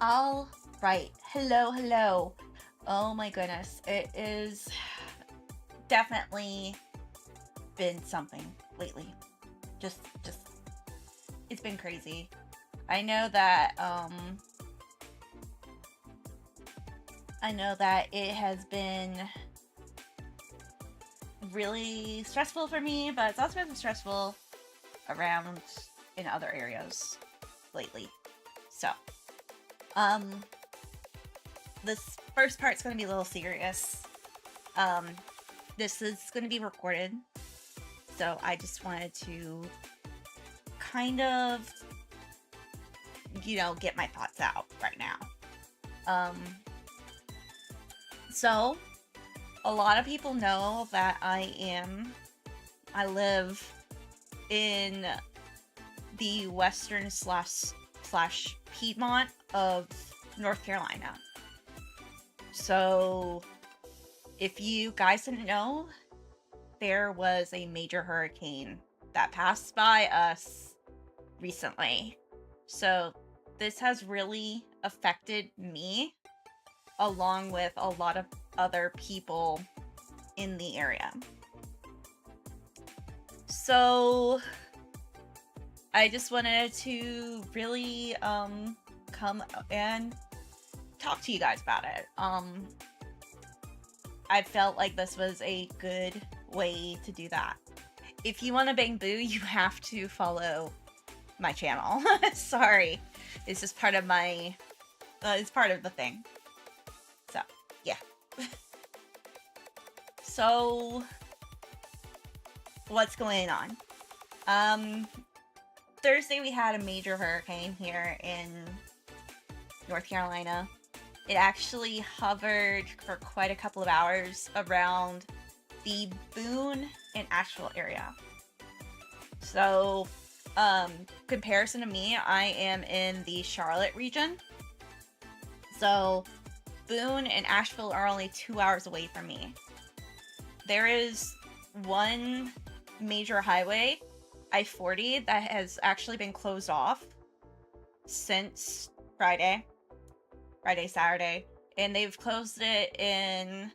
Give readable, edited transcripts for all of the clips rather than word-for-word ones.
All right. Hello, hello. Oh my goodness. It is definitely been something lately. Just it's been crazy. I know that it has been really stressful for me, but it's also been stressful around in other areas lately. So, um this first part's going to be a little serious. Um this is going to be recorded. So I just wanted to kind of, get my thoughts out right now. Um, so a lot of people know that I live in the western slash Piedmont of North Carolina. So if you guys didn't know, there was a major hurricane that passed by us recently. So this has really affected me along with a lot of other people in the area. So I just wanted to really come and talk to you guys about it. I felt like this was a good way to do that. If you want to bang boo, you have to follow my channel. Sorry. It's just part of my it's part of the thing. So, yeah. So, what's going on? Thursday we had a major hurricane here in North Carolina. It actually hovered for quite a couple of hours around the Boone and Asheville area. So, comparison to me, I am in the Charlotte region. So, Boone and Asheville are only 2 hours away from me. There is one major highway, I-40, that has actually been closed off since Friday, Saturday, and they've closed it in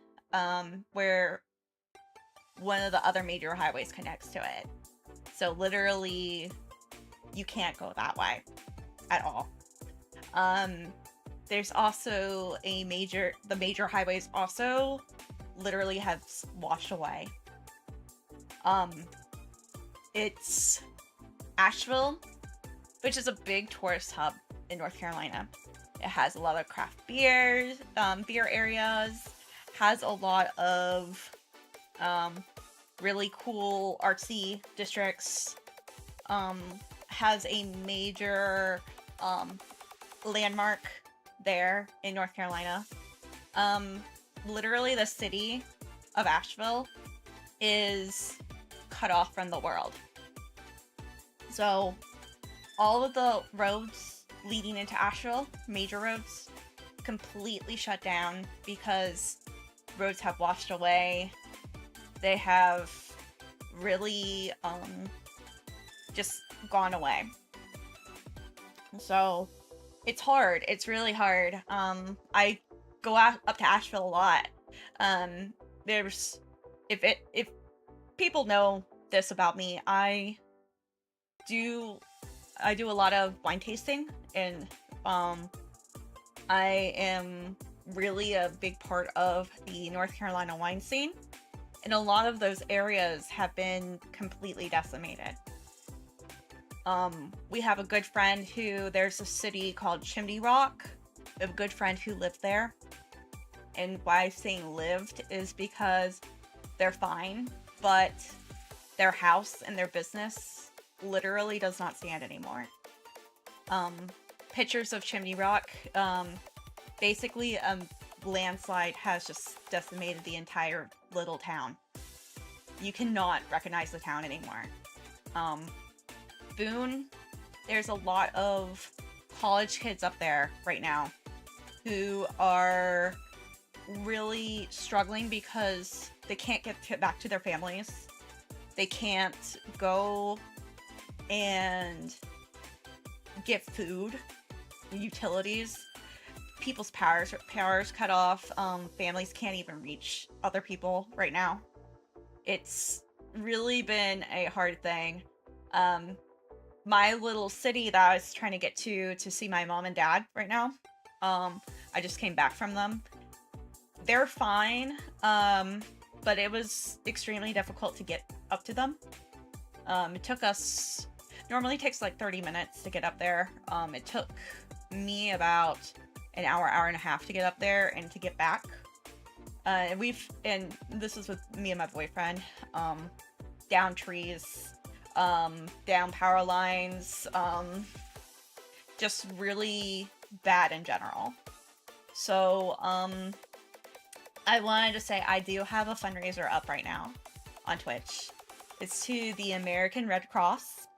where one of the other major highways connects to it. So literally, you can't go that way at all. There's also the major highways also literally have washed away. It's Asheville, which is a big tourist hub in North Carolina. It has a lot of craft beer areas, has a lot of really cool artsy districts, has a major landmark there in North Carolina. Literally the city of Asheville is cut off from the world. So all of the roads leading into Asheville, major roads, completely shut down because roads have washed away. They have really just gone away. So it's hard. It's really hard. I go up to Asheville a lot. There's if people know this about me, I do a lot of wine tasting, and I am really a big part of the North Carolina wine scene, and a lot of those areas have been completely decimated. We have a good friend there's a city called Chimney Rock. We have a good friend who lived there. And why I'm saying lived is because they're fine, but their house and their business literally does not stand anymore. Pictures of Chimney Rock, basically a landslide has just decimated the entire little town. You cannot recognize the town anymore. Boone, there's a lot of college kids up there right now who are really struggling because they can't get back to their families. They can't go and get food, utilities. people's powers cut off. Families can't even reach other people right now. It's really been a hard thing. My little city that I was trying to get to see my mom and dad right now. I just came back from them. They're fine, but it was extremely difficult to get up to them. It took us, normally takes like 30 minutes to get up there. It took me about an hour and a half to get up there and to get back. And this is with me and my boyfriend, down trees, down power lines, just really bad in general. So, I wanted to say I do have a fundraiser up right now on Twitch. It's to the American Red Cross.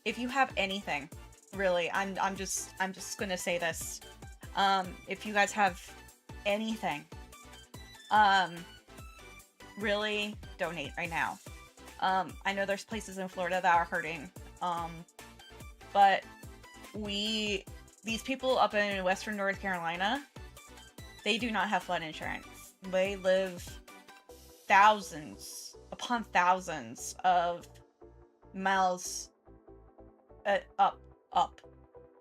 If you have anything, really, I'm just gonna say this. If you guys have anything, really donate right now. I know there's places in Florida that are hurting, but these people up in Western North Carolina, they do not have flood insurance. They live thousands upon thousands of miles up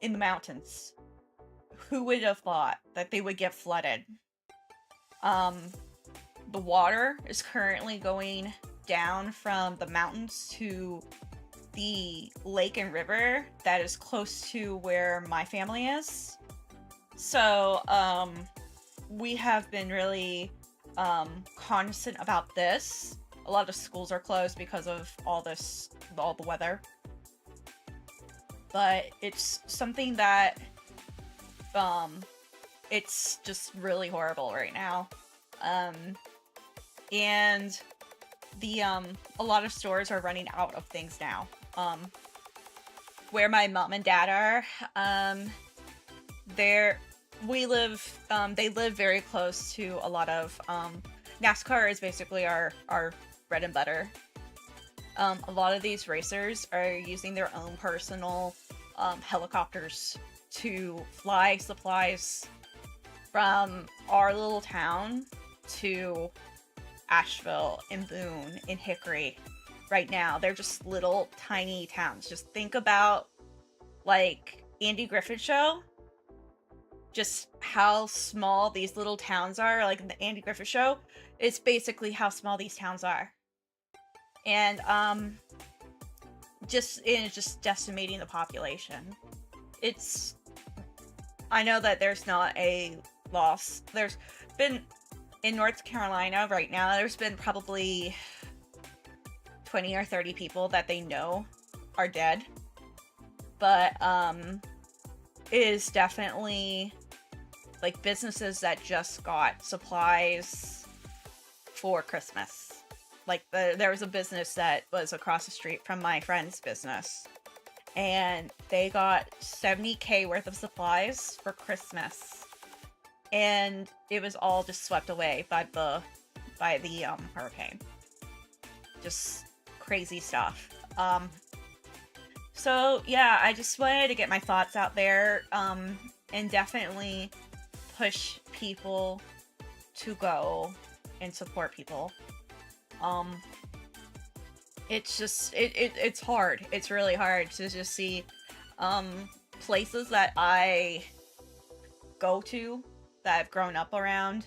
in the mountains. Who would have thought that they would get flooded? The water is currently going down from the mountains to the lake and river that is close to where my family is. So, we have been really cognizant about this. A lot of schools are closed because of all the weather. But it's something that, it's just really horrible right now. And a lot of stores are running out of things now. Where my mom and dad are, they live very close to a lot of, NASCAR is basically our bread and butter. A lot of these racers are using their own personal, helicopters to fly supplies from our little town to Asheville and Boone and Hickory. Right now, they're just little tiny towns. Just think about, like, Andy Griffith Show. Just how small these little towns are. Like, the Andy Griffith Show, it's basically how small these towns are. And, it's just decimating the population. I know that there's not a loss. There's been, in North Carolina right now, there's been probably 20 or 30 people that they know are dead. But, it is definitely, like, businesses that just got supplies for Christmas. Like, there was a business that was across the street from my friend's business, and they got $70,000 worth of supplies for Christmas, and it was all just swept away by the hurricane. Just crazy stuff. So yeah, I just wanted to get my thoughts out there, and definitely push people to go and support people. It's just, it's hard. It's really hard to just see, places that I go to, that I've grown up around,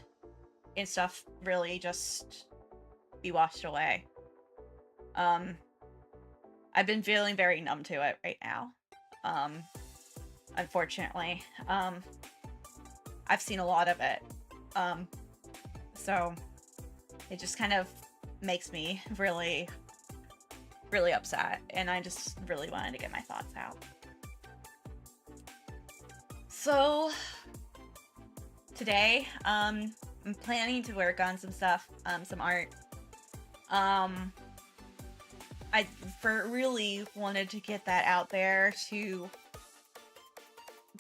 and stuff really just be washed away. I've been feeling very numb to it right now. Unfortunately. I've seen a lot of it. So it just kind of makes me really, really upset, and I just really wanted to get my thoughts out. So today, I'm planning to work on some stuff, some art. I really wanted to get that out there to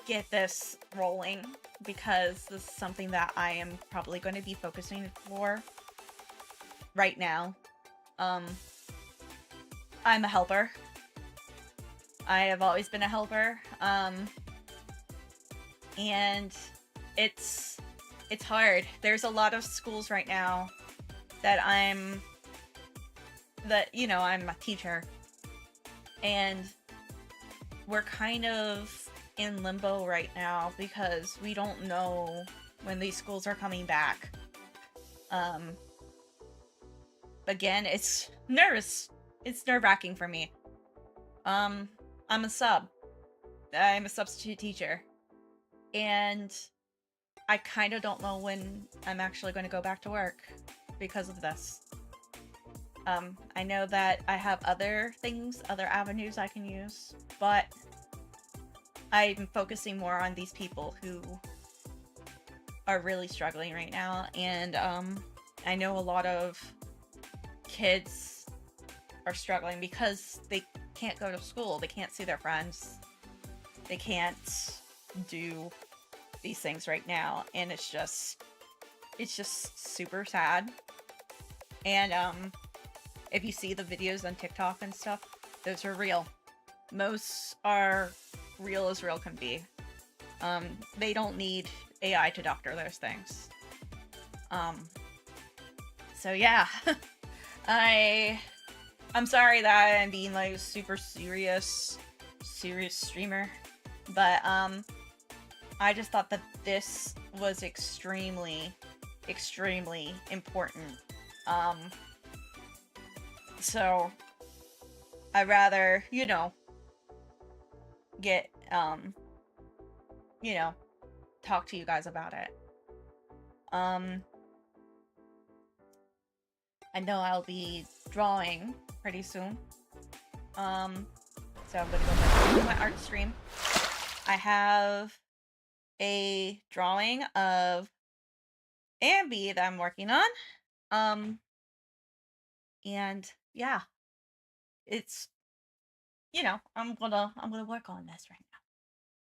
get this rolling, because this is something that I am probably going to be focusing for right now. I'm a helper. I have always been a helper. and it's hard. There's a lot of schools right now that I'm a teacher, and we're kind of in limbo right now because we don't know when these schools are coming back. Again, it's nerve-wracking for me. I'm a sub. I'm a substitute teacher. And I kind of don't know when I'm actually going to go back to work because of this. I know that I have other avenues I can use, but I'm focusing more on these people who are really struggling right now. And I know a lot of kids are struggling because they can't go to school, they can't see their friends, they can't do these things right now, and it's just super sad. And if you see the videos on TikTok and stuff, those are real. Most are real as real can be. They don't need AI to doctor those things. So yeah. I'm sorry that I'm being like a super serious streamer, but I just thought that this was extremely important. So I'd rather, get talk to you guys about it. I know I'll be drawing pretty soon. So I'm gonna go back to my art stream. I have a drawing of Anby that I'm working on. And yeah, it's, I'm gonna work on this right now.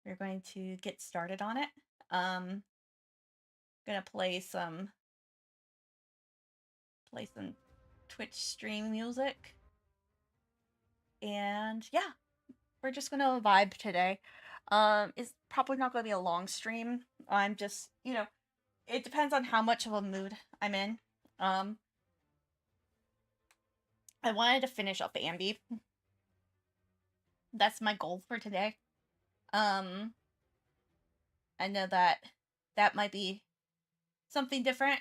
We're going to get started on it. Gonna play some Twitch stream music. And yeah, we're just gonna vibe today. It's probably not gonna be a long stream. I'm just, it depends on how much of a mood I'm in. I wanted to finish up Anby. That's my goal for today. I know that might be something different,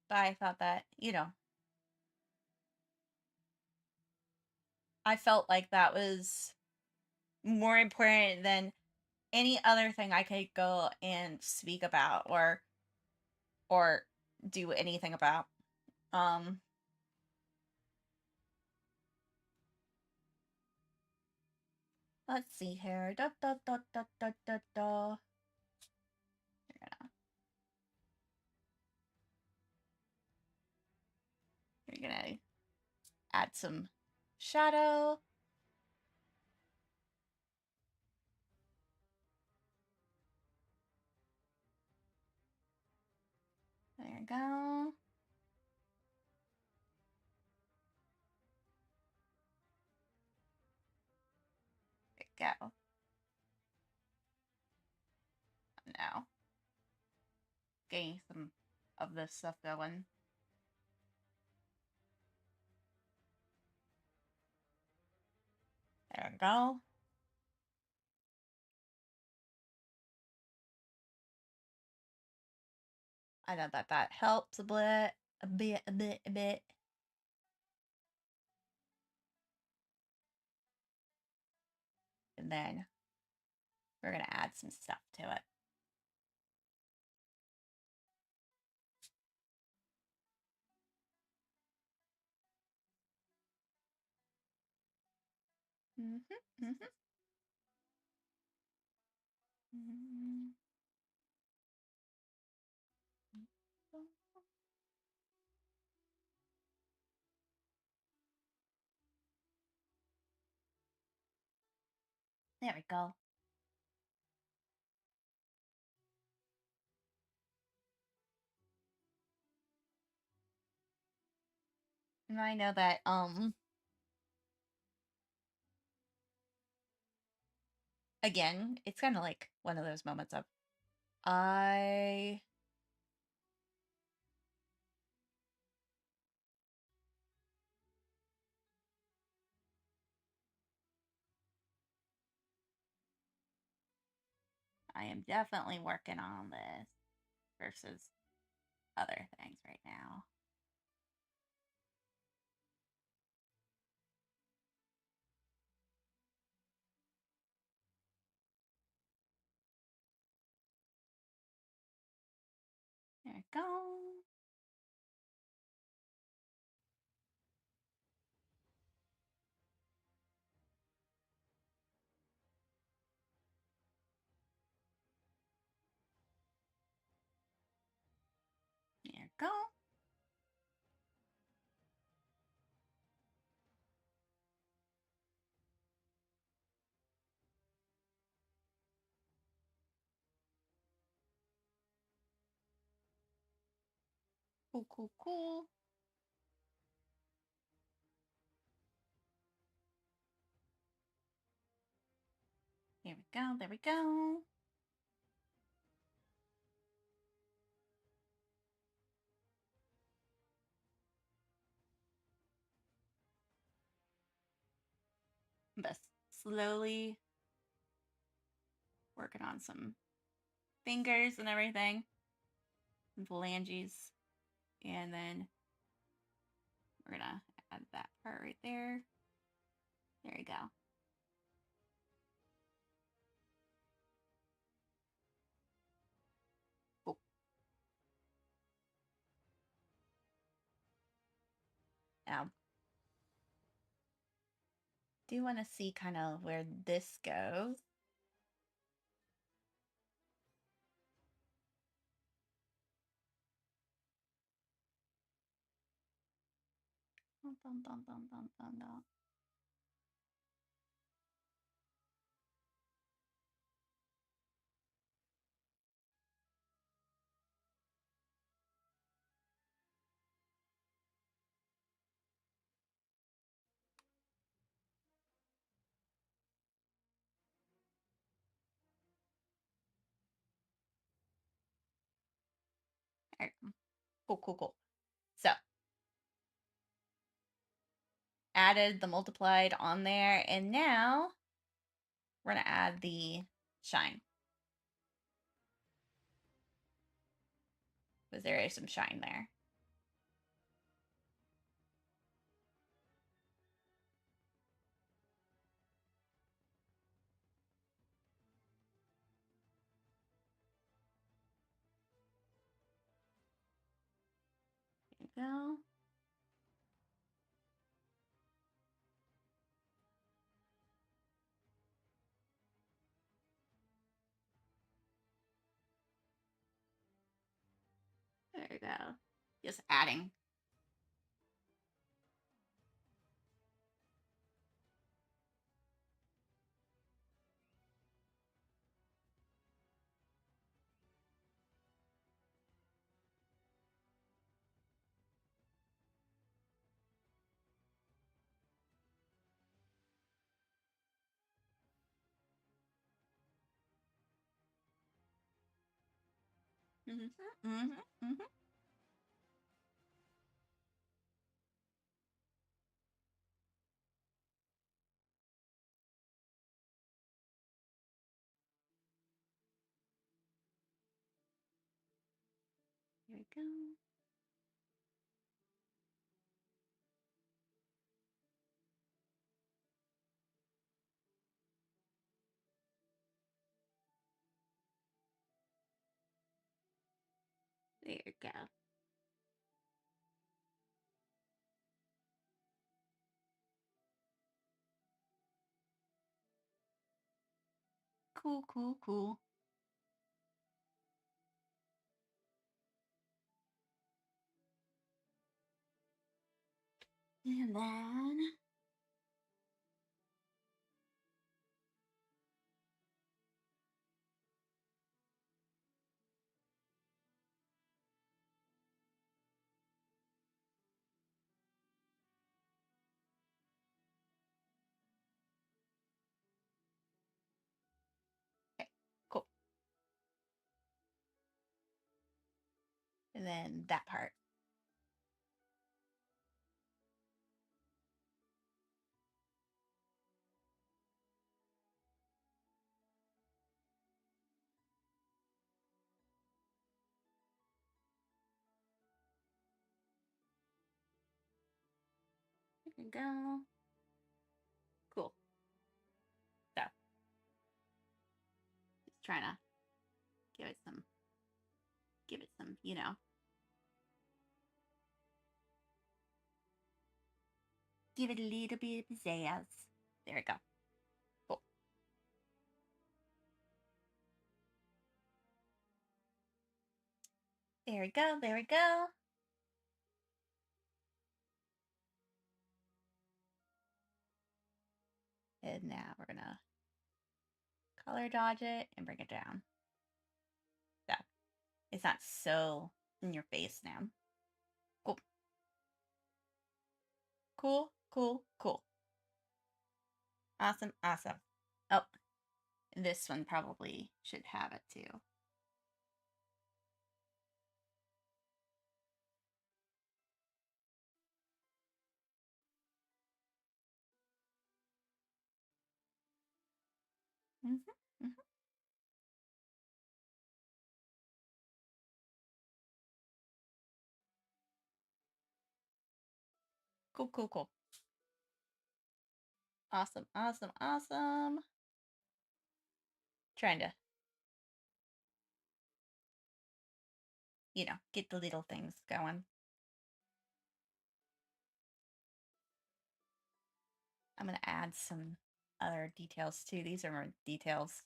but I thought that, I felt like that was more important than any other thing I could go and speak about or do anything about. Let's see here. Da, da, da, da, da, da, da. You're gonna add some shadow. There you go. There you go. Now, getting some of this stuff going. There we go. I know that helps a bit. And then we're gonna add some stuff to it. There we go. And I know that again, it's kind of like one of those moments of I am definitely working on this versus other things right now. There we go. There we go. Cool, cool, cool. There we go. There we go. But slowly working on some fingers and everything, and phalanges, and then we're gonna add that part right there. There you go. Cool. Now, do want to see kind of where this goes. Dun, dun, dun, dun, dun, dun, dun. All right. Cool, cool, cool. So, added the multiplied on there, and now we're gonna add the shine. Because there is some shine there. There you go. There you go. Just adding. Mm-hmm, mm-hmm, mm-hmm. There we go. There you go. Cool, cool, cool. And then then that part. There you go. Cool. So, just trying to give it some, you know, give it a little bit of pizzazz. There we go. Cool. There we go. There we go. And now we're gonna color dodge it and bring it down. So it's not so in your face now. Cool. Cool, cool, cool. Awesome, awesome. Oh, this one probably should have it too. Mm-hmm, mm-hmm. Cool, cool, cool. Awesome, awesome, awesome. Trying to, you know, get the little things going. I'm going to add some other details too. These are more details.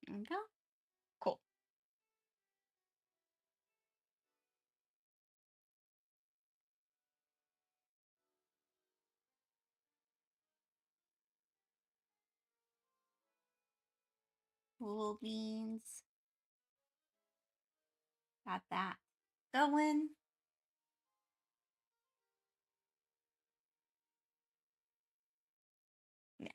There we go. Cool. Cool beans. Got that going. Yeah.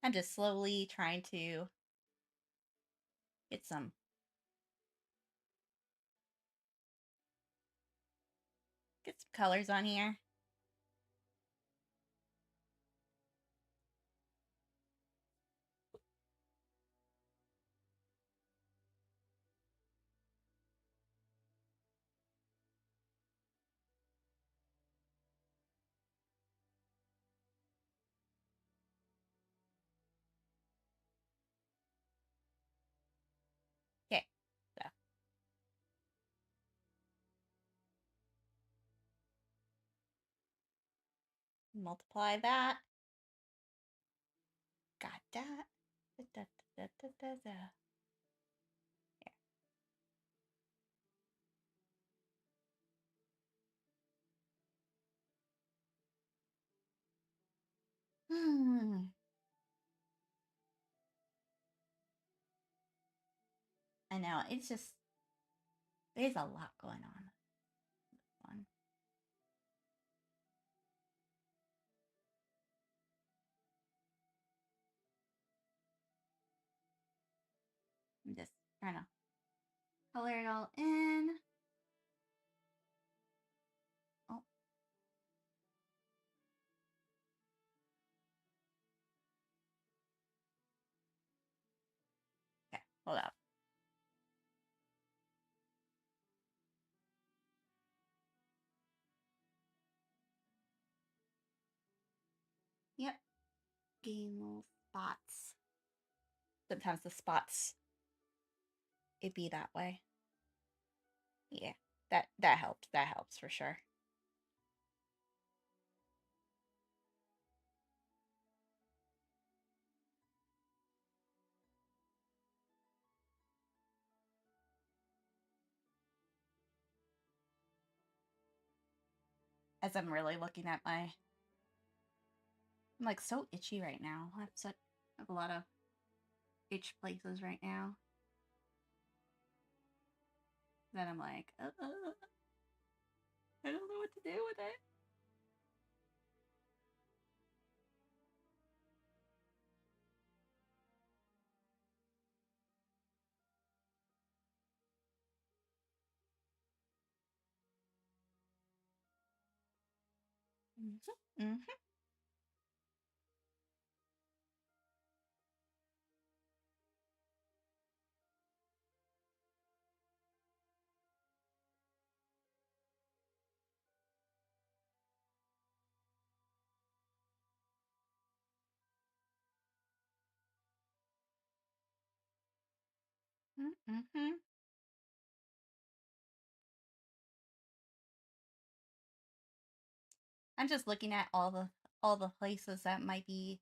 I'm just slowly trying to get some colors on here. Okay. So multiply that. Got that. Da, da, da, da, da. I know, it's just, there's a lot going on. One. I'm just trying to color it all in. Oh. Okay, hold up. getting little spots. Sometimes the spots, it be that way. Yeah, that helps. That helps for sure. As I'm really looking at I'm like so itchy right now. I have a lot of itch places right now. Then I'm like, I don't know what to do with it. Mm-hmm. Mm-hmm. Mm-hmm. I'm just looking at all the places that might be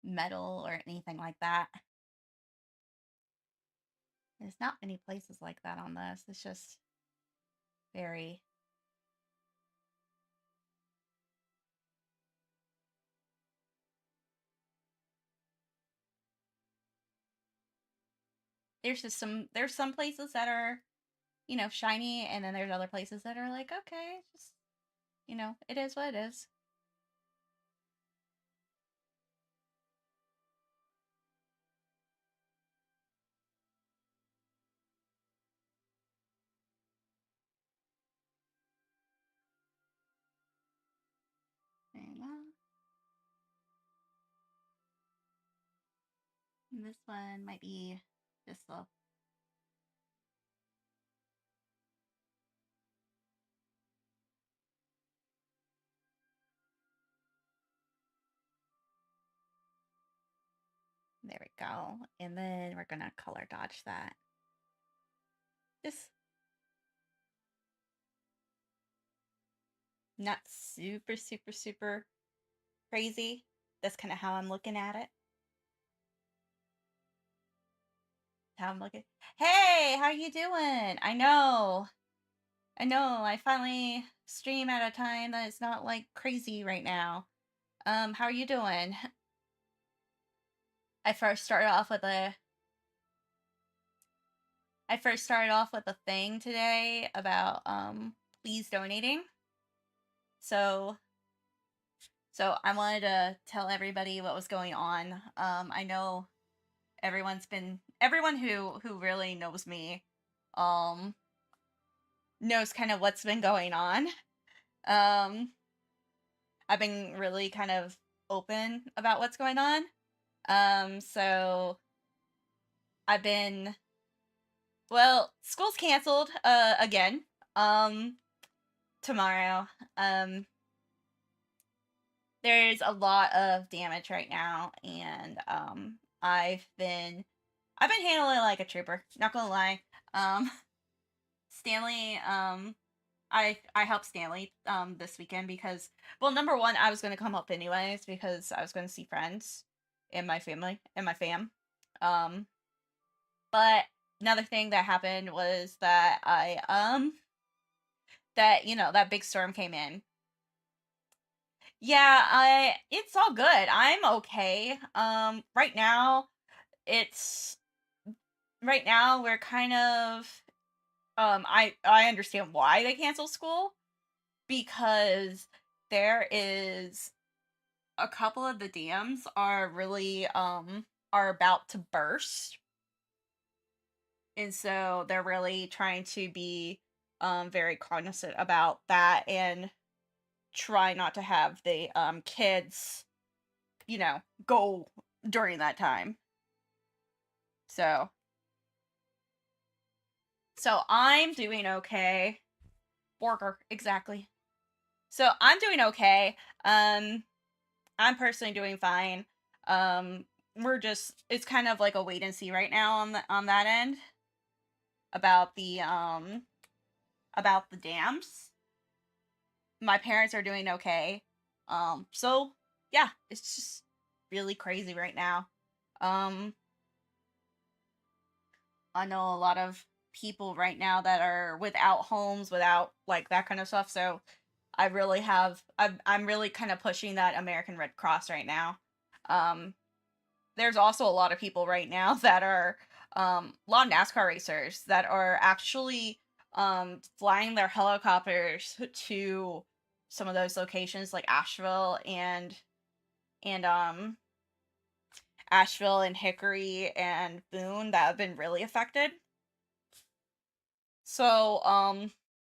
metal or anything like that. There's not many places like that on this. It's just very. There's some places that are, shiny, and then there's other places that are like, okay, just, it is what it is. There you go. And this one might be just a. There we go. And then we're gonna color dodge that. Just not super, super, super crazy. That's kind of how I'm looking at it. How I'm looking. Hey, how you doing? I know. I know. I finally stream at a time that is not like crazy right now. How are you doing? I first started off with a I first started off with a thing today about please donating. So I wanted to tell everybody what was going on. I know everyone who really knows me um knows kind of what's been going on. Um I've been really kind of open about what's going on. So I've been school's canceled again. Um Tomorrow. Um there's a lot of damage right now, and I've been handling it like a trooper, not gonna lie. Um Stanley, I helped Stanley this weekend because, well, number one, I was gonna come up anyways because I was gonna see friends and my family and my fam. Um but another thing that happened was that that big storm came in. Yeah, I it's all good. I'm okay. It's right now we're kind of I understand why they canceled school, because there is a couple of the dams are really are about to burst, and so they're really trying to be very cognizant about that and try not to have the kids, go during that time. So I'm doing okay. Borger, exactly. So I'm doing okay. I'm personally doing fine. Um, we're just it's kind of like a wait and see right now on that end about the dams. My parents are doing okay. So yeah, it's just really crazy right now. Um, I know a lot of people right now that are without homes, without like that kind of stuff. So I'm really kind of pushing that American Red Cross right now. Um, there's also a lot of people right now that are a lot of NASCAR racers that are actually flying their helicopters to some of those locations like and Asheville and Hickory and Boone that have been really affected. So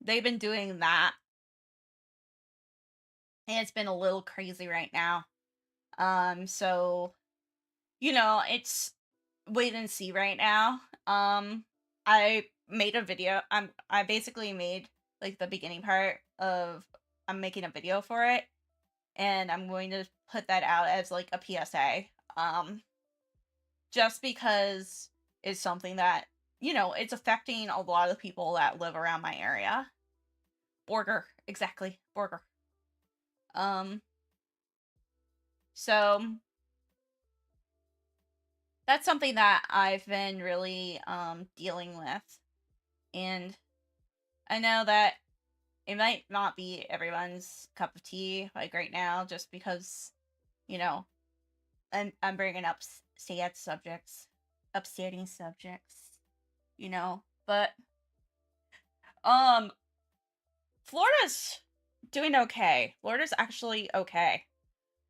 they've been doing that, and it's been a little crazy right now. So it's wait and see right now. I made a video. I basically made like the beginning part of I'm making a video for it, and I'm going to put that out as like a PSA. Just because it's something that it's affecting a lot of the people that live around my area. Border, exactly, border. Um, so that's something that I've been really dealing with, and I know that it might not be everyone's cup of tea like right now, just because you know I'm bringing up sad subjects, upsetting subjects, but um Florida's doing okay. Florida's actually okay.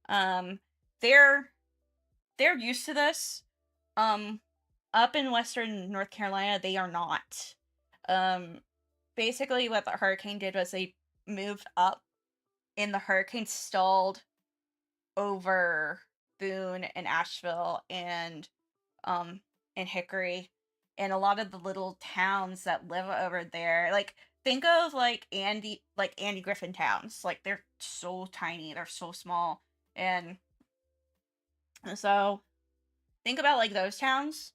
Um, they're they're used to this. Um, up in Western North Carolina, they are not. Um, basically, what the hurricane did was they moved up, and the hurricane stalled over Boone and Asheville um and Hickory, and a lot of the little towns that live over there. Like think of like Andy Griffin towns. Like they're so tiny, they're so small, and so think about like those towns,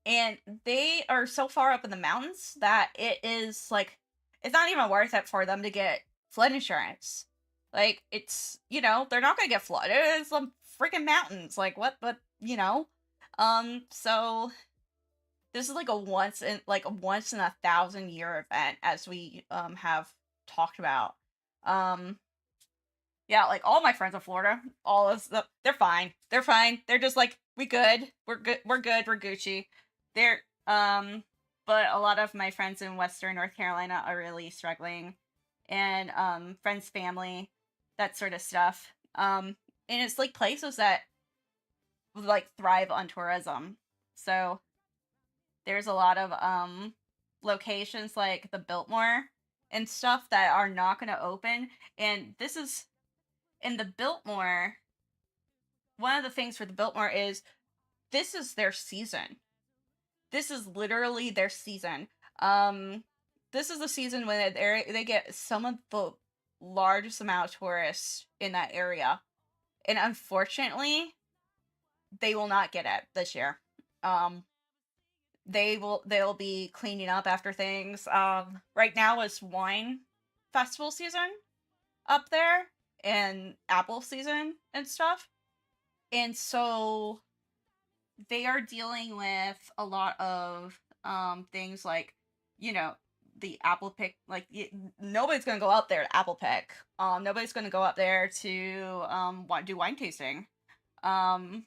and they are so far up in the mountains that it is like it's not even worth it for them to get flood insurance. Like it's they're not gonna get flooded. It's some freaking mountains. Like what? But so this is like a once in 1,000 year event, as we have talked about. Um, yeah, like all my friends in Florida, all of the they're fine. They're fine. They're just like we good. We're good. We're good. We're Gucci. They're but a lot of my friends in Western North Carolina are really struggling, and friends, family, that sort of stuff. And it's like places that like thrive on tourism. So there's a lot of locations like the Biltmore and stuff that are not going to open, and this is in the Biltmore. One of the things for the Biltmore is this is their season. This is literally their season. Um, this is the season when they get some of the largest amount of tourists in that area, and unfortunately, they will not get it this year. Um, they'll be cleaning up after things. Right now is wine festival season up there, and apple season and stuff. And so they are dealing with a lot of things like, you know, the apple pick, like nobody's going to go out there to apple pick. Nobody's going to go up there to do wine tasting. Um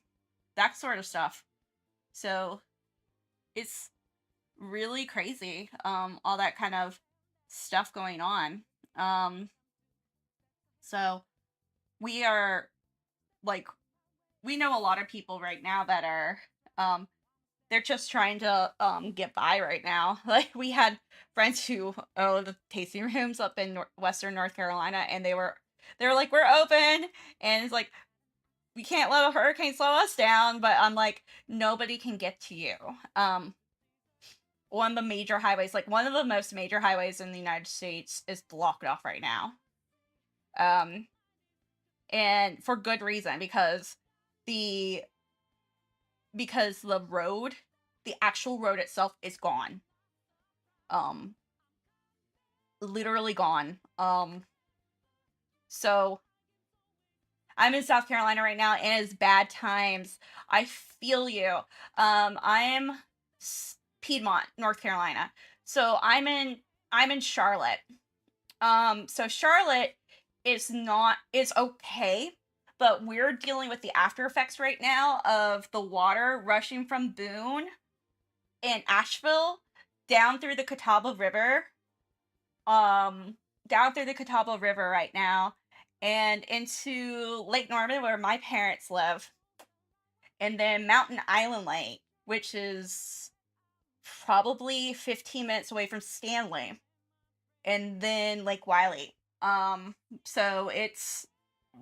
that sort of stuff. So it's really crazy, all that kind of stuff going on. Um, so we are like, we know a lot of people right now that are, they're just trying to get by right now. Like we had friends who own the tasting rooms up in Western North Carolina, and they were like, we're open, and it's like we can't let a hurricane slow us down, but I'm like, nobody can get to you. One of the major highways, like one of the most major highways in the United States, is blocked off right now. Um, and for good reason, the because the road, the actual road itself is gone. Um, literally gone. So I'm in South Carolina right now, and it's bad times. I feel you. I'm Piedmont, North Carolina. So I'm in Charlotte. So Charlotte is not is okay, but we're dealing with the after effects right now of the water rushing from Boone and Asheville down through the Catawba River. Um, down through the Catawba River right now and into Lake Norman where my parents live. And then Mountain Island Lake, which is probably 15 minutes away from Stanley. And then Lake Wiley. So it's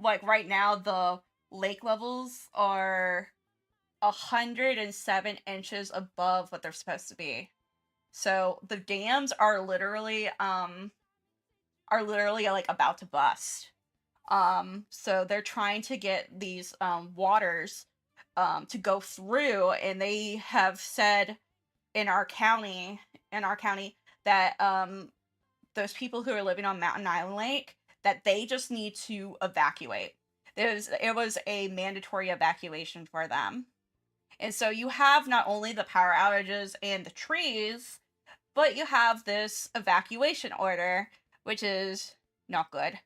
like right now the lake levels are 107 inches above what they're supposed to be. So the dams are literally like about to bust. So they're trying to get these waters to go through, and they have said in our county that those people who are living on Mountain Island Lake, that they just need to evacuate. It was a mandatory evacuation for them. And so you have not only the power outages and the trees, but you have this evacuation order, which is not good.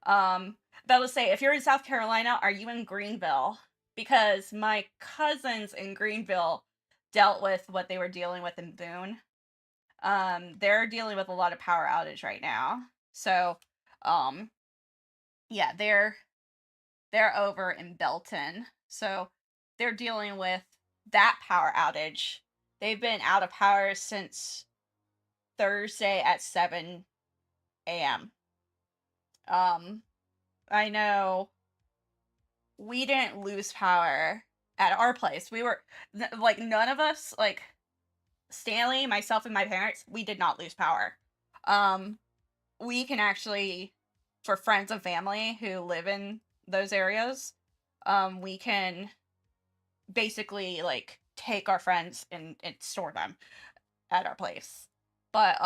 That will say, if you're in South Carolina, are you in Greenville? Because my cousins in Greenville dealt with what they were dealing with in Boone. They're dealing with a lot of power outage right now. So, um, yeah, they're over in Belton. So they're dealing with that power outage. They've been out of power since Thursday at 7 a.m. I know we didn't lose power at our place. We were like none of us, like Stanley, myself, and my parents, we did not lose power. Um, we can actually, for friends and family who live in those areas, we can basically like take our friends and store them at our place. But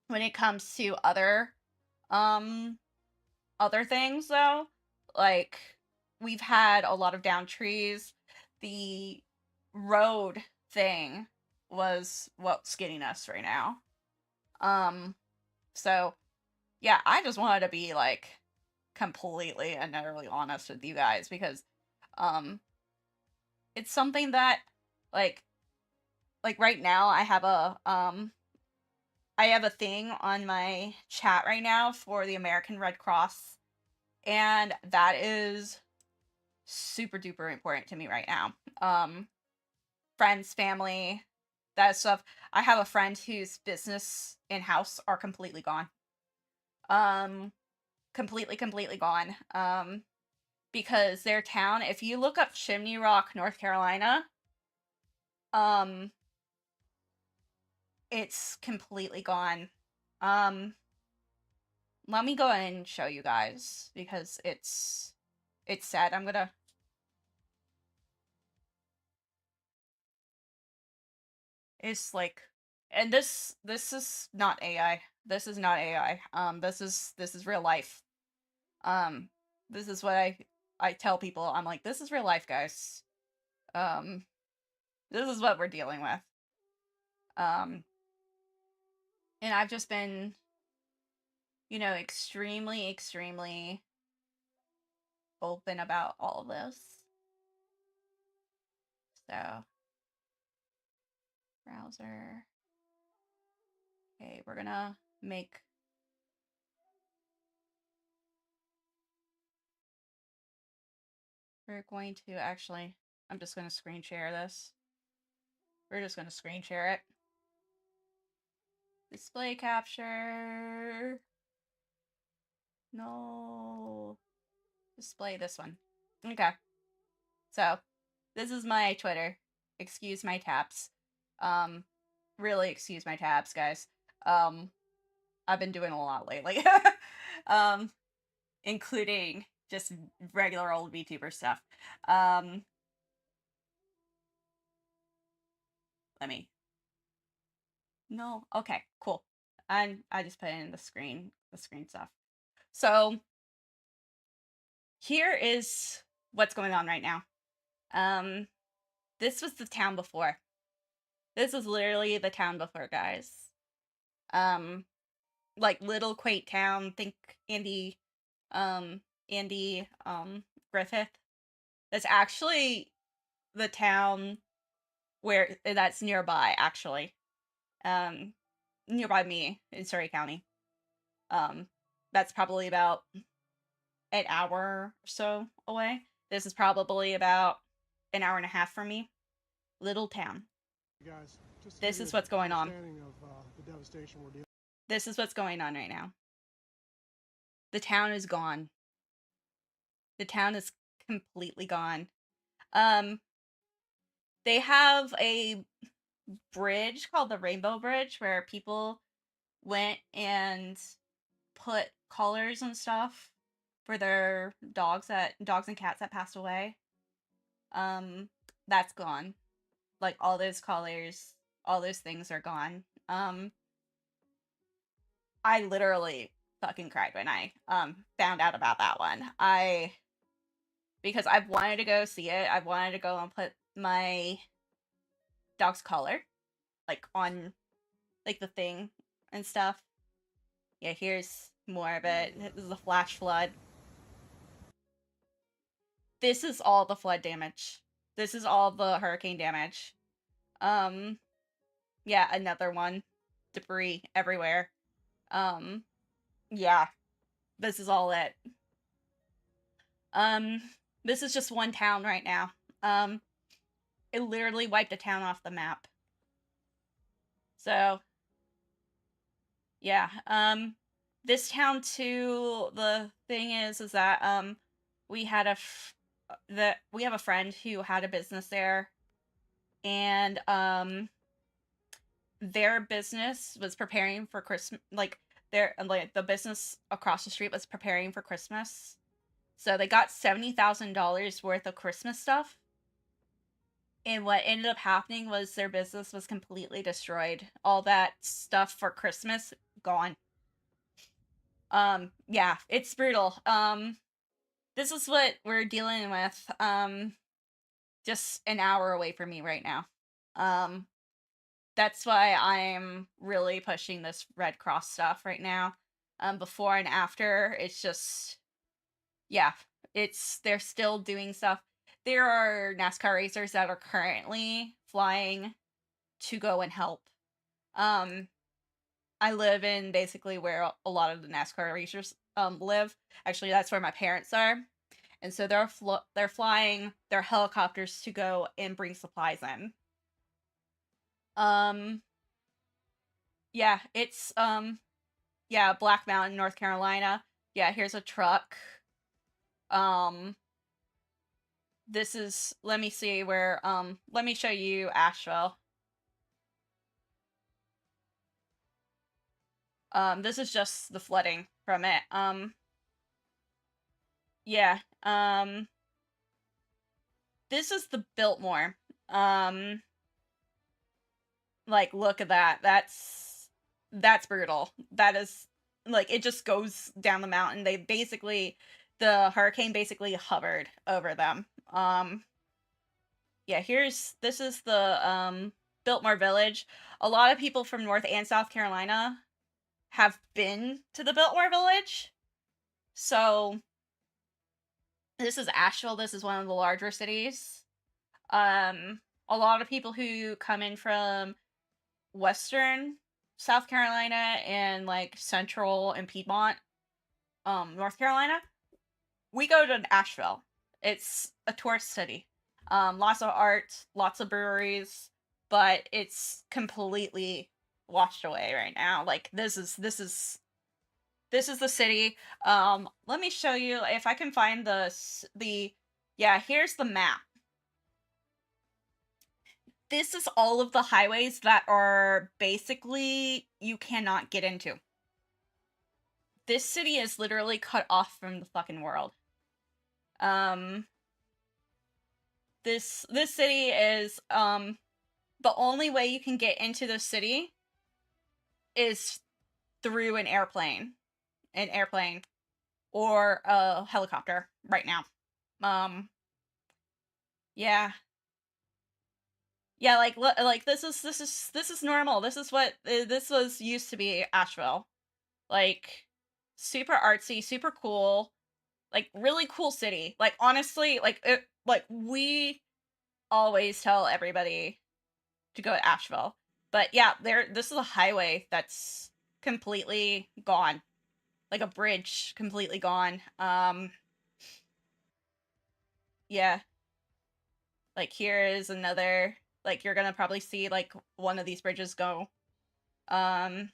when it comes to um other things though, like we've had a lot of down trees. The road thing was what's getting us right now. Um so yeah, I just wanted to be like completely and utterly honest with you guys because um it's something that like right now I have a thing on my chat right now for the American Red Cross, and that is super duper important to me right now. Friends, family, that stuff. I have a friend whose business and house are completely gone. Um, completely gone. Because their town, if you look up Chimney Rock, North Carolina, um, it's completely gone. Um, let me go ahead and show you guys because it's sad. I'm gonna it's like and this is not AI. This is not AI. This is real life. Um this is what I tell people. I'm like, this is real life, guys. Um this is what we're dealing with. Um and I've just been, extremely open about all of this. So, browser. Okay, we're gonna make we're going to actually I'm just gonna screen share this. We're just gonna screen share it. Display capture. No. Display this one. Okay. So, this is my Twitter. Excuse my taps. Um, really excuse my taps, guys. I've been doing a lot lately. um, including just regular old VTuber stuff. Let me. No. Okay. Cool. And I just put in the screen stuff. So here is what's going on right now. This was the town before. This was literally the town before, guys. Like little quaint town. Think Andy, Andy, Griffith. That's actually the town where that's nearby, actually. Nearby me in Surrey County. That's probably about an hour or so away. This is probably about an hour and a half from me. Little town. Guys, just this is what's going on. Of, the devastation we're dealing. This is what's going on right now. The town is gone. The town is completely gone. They have a bridge called the Rainbow Bridge where people went and put collars and stuff for their dogs and cats that passed away. That's gone. Like all those collars, all those things are gone. I literally fucking cried when I found out about that one. Because I've wanted to go see it. I wanted to go and put my dog's collar like on like the thing and stuff. Yeah, here's more of it. This is a flash flood. This is all the flood damage. This is all the hurricane damage. Yeah, another one. Debris everywhere. Yeah. This is all it. This is just one town right now. It literally wiped a town off the map. So, yeah. This town too, the thing is that, we had we have a friend who had a business there, and, their business was preparing for Christmas, like, the business across the street was preparing for Christmas. So they got $70,000 worth of Christmas stuff. And what ended up happening was their business was completely destroyed. All that stuff for Christmas, gone. Yeah, it's brutal. This is what we're dealing with. Just an hour away from me right now. That's why I'm really pushing this Red Cross stuff right now. Before and after, it's just, yeah, they're still doing stuff. There are NASCAR racers that are currently flying to go and help. I live in basically where a lot of the NASCAR racers live. Actually, that's where my parents are. And so they're flying their helicopters to go and bring supplies in. Yeah, it's yeah, Black Mountain, North Carolina. Yeah, here's a truck. This is, let me see where, let me show you Asheville. This is just the flooding from it. Yeah, this is the Biltmore. Like, look at that. That's brutal. That is, like, it just goes down the mountain. The hurricane basically hovered over them. Yeah, this is the, Biltmore Village. A lot of people from North and South Carolina have been to the Biltmore Village. So, this is Asheville. This is one of the larger cities. A lot of people who come in from Western South Carolina and like Central and Piedmont, North Carolina, we go to Asheville. It's a tourist city. Lots of art, lots of breweries, but it's completely washed away right now. Like this is the city. Let me show you if I can find yeah, here's the map. This is all of the highways that are basically you cannot get into. this city is literally cut off from the fucking world. This city is, the only way you can get into the city is through an airplane, or a helicopter right now. Yeah. Yeah, like this is normal. This is what this was used to be Asheville. Like super artsy, super cool, like really cool city. Like honestly, like we always tell everybody to go to Asheville. But yeah, this is a highway that's completely gone. Like a bridge completely gone. Yeah. Like here is another, like you're gonna probably see like one of these bridges go. Um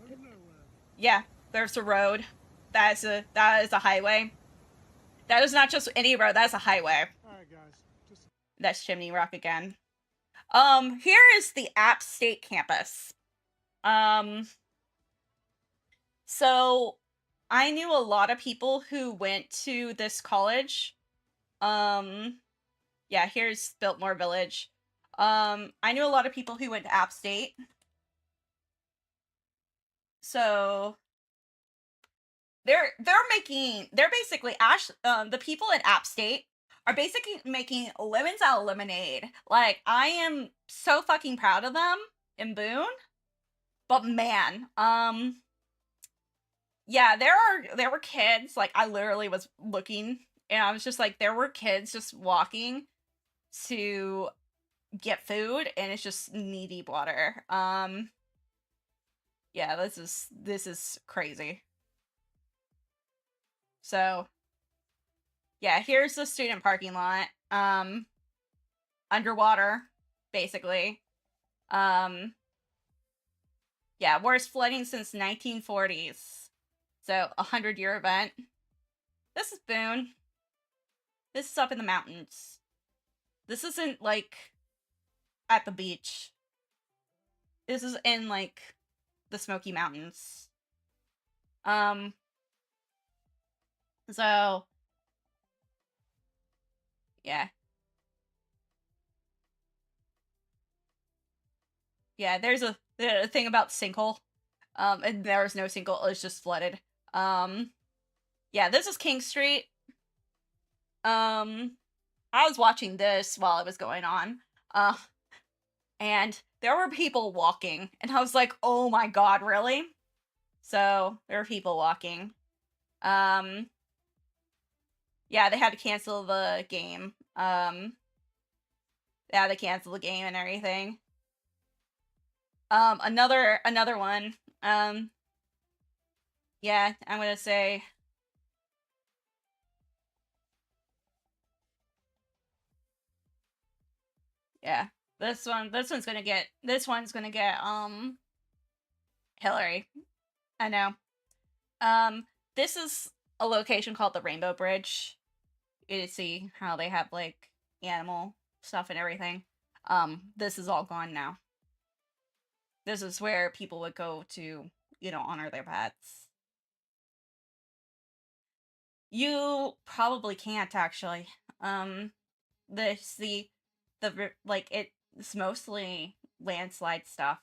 Road of nowhere. yeah, there's a road. That is a highway. That is not just any road, that's a highway. Alright, guys. Just That's Chimney Rock again. Here is the App State campus. Um so I knew a lot of people who went to this college. Yeah, here's Biltmore Village. I knew a lot of people who went to App State. So they're basically the people at App State are basically making lemons out of lemonade. Like I am so fucking proud of them in Boone. But man, yeah, there were kids, like I literally was looking and I was just like there were kids just walking to get food and it's just knee deep water. Yeah, this is crazy. So, yeah, here's the student parking lot. Underwater, basically. Yeah, worst flooding since 1940s. So, 100-year event. This is Boone. This is up in the mountains. This isn't like at the beach. This is in like the Smoky Mountains. So yeah. Yeah, there's a thing about sinkhole. And there's no sinkhole, it's just flooded. Yeah, this is King Street. I was watching this while it was going on. Uh, and there were people walking, and I was like, oh my god, really? So, there were people walking. Yeah, they had to cancel the game. They had to cancel the game and everything. Another one. Yeah, I'm gonna say yeah. This one's gonna get Hillary. I know. This is a location called the Rainbow Bridge. You see how they have like animal stuff and everything. This is all gone now. This is where people would go to, honor their pets. You probably can't actually. This the like it's mostly landslide stuff.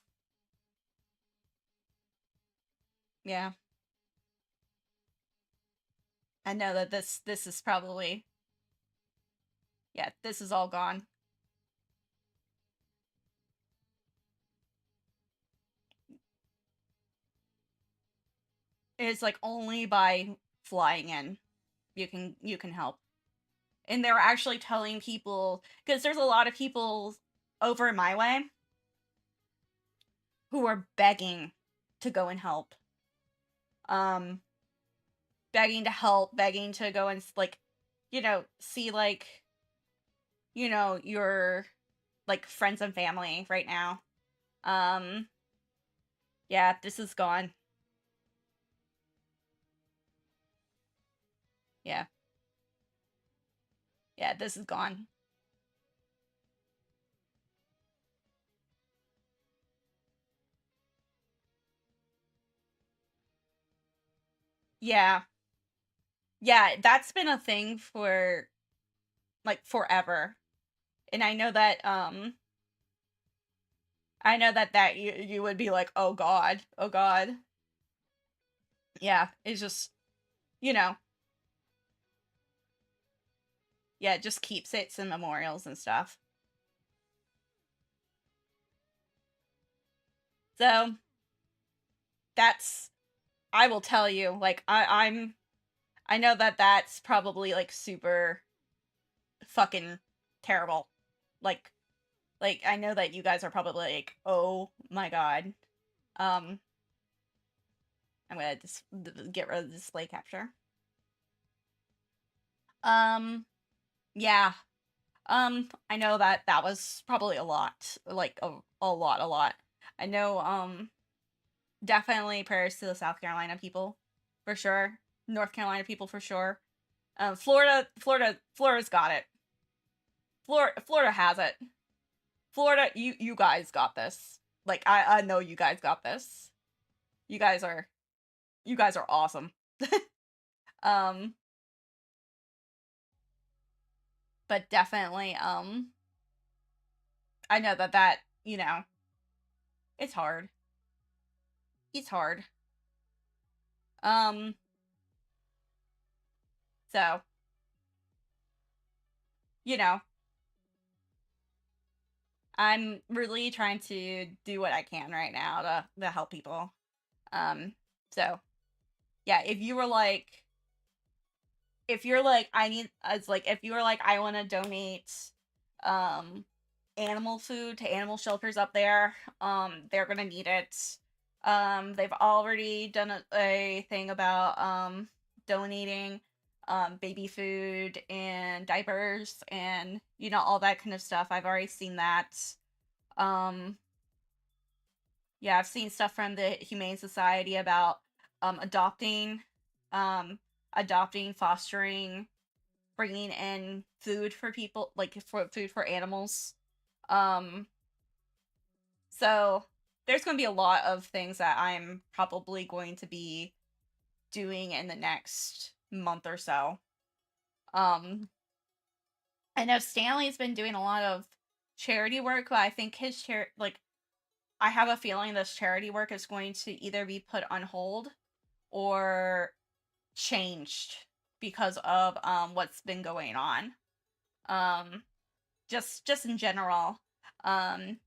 Yeah. I know that this is probably, yeah, this is all gone. It's like only by flying in you can help. And they're actually telling people, because there's a lot of people over my way who are begging to go and help. Um Begging to help, begging to go and like, see like, your like friends and family right now. Um yeah, this is gone. Yeah. Yeah, this is gone. Yeah. Yeah, that's been a thing for like forever. And I know that you would be like, "Oh god. Oh god." Yeah, it's just, you know, yeah, it just keepsakes and memorials and stuff. So, that's I will tell you, like I know that that's probably like super fucking terrible. Like I know that you guys are probably like, "Oh my god." Um I'm going to just get rid of the display capture. Um yeah. I know that that was probably a lot. Like a lot. I know definitely prayers to the South Carolina people for sure. North Carolina people for sure. Florida's got it. Florida has it. Florida, you guys got this. Like I know you guys got this. You guys are awesome. um, but definitely I know that it's hard. It's hard. Um, so you know I'm really trying to do what I can right now to help people. Um, so yeah, if you're like I need it's like if you were like I want to donate um animal food to animal shelters up there, they're gonna need it. They've already done a thing about donating baby food and diapers and all that kind of stuff. I've already seen that. um yeah, I've seen stuff from the Humane Society about adopting, um fostering, bringing in food for people, like for food for animals. Um, so there's going to be a lot of things that I'm probably going to be doing in the next month or so. Um, I know Stanley's been doing a lot of charity work, but I think I have a feeling this charity work is going to either be put on hold or changed because of what's been going on. Um, just in general,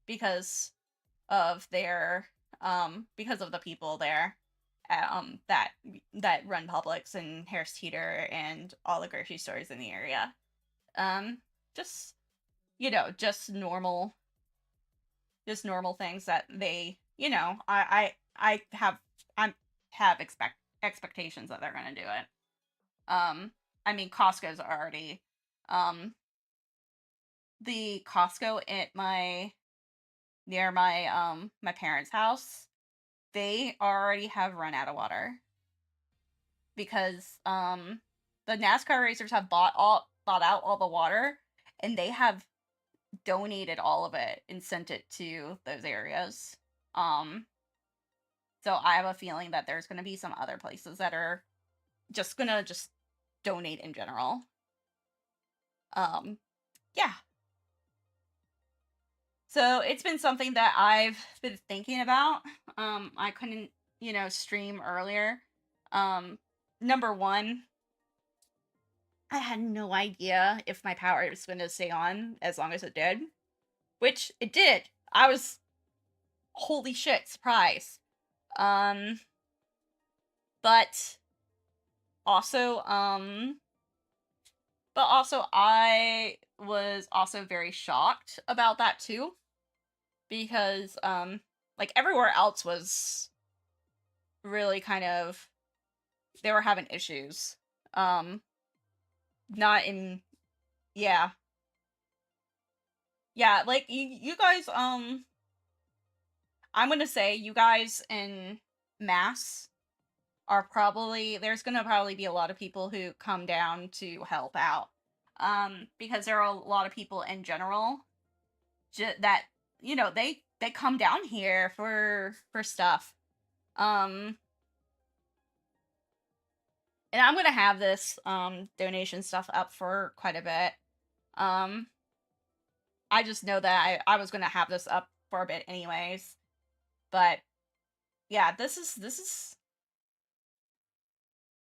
because of their because of the people there, that run Publix and Harris Teeter and all the grocery stores in the area. Um, just just normal things that they I have expectations that they're gonna do it. I mean Costco's already um the Costco at my near my parents' house, they already have run out of water because the NASCAR racers have bought out all the water, and they have donated all of it and sent it to those areas. Um so I have a feeling that there's going to be some other places that are just going to just donate in general. Um yeah. So it's been something that I've been thinking about. I couldn't, stream earlier. Um, Number one, I had no idea if my power was going to stay on as long as it did, which it did. I was holy shit surprised. Um, but also, I was also very shocked about that too because like everywhere else was really kind of they were having issues. Um, Not in yeah. Yeah, like you guys I'm going to say you guys in mass are probably there's going to probably be a lot of people who come down to help out. Because there are a lot of people in general that they come down here for stuff. Um and I'm gonna have this donation stuff up for quite a bit. Um, I just know that I was gonna have this up for a bit anyways. But yeah, this is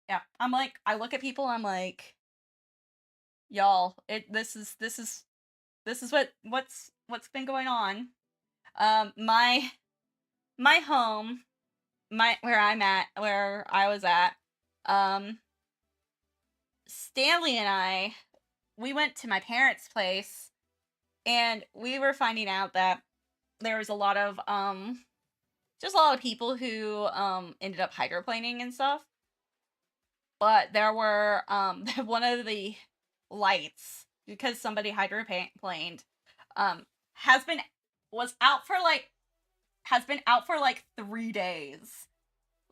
yeah. I'm like, I look at people, I'm like, y'all, this is what's been going on. My home, my where I was at, um, Stanley and we went to my parents' place, and we were finding out that there was a lot of just a lot of people who ended up hydroplaning and stuff. But there were one of the lights, because somebody hydroplaned, um has been was out for like has been out for like 3 days.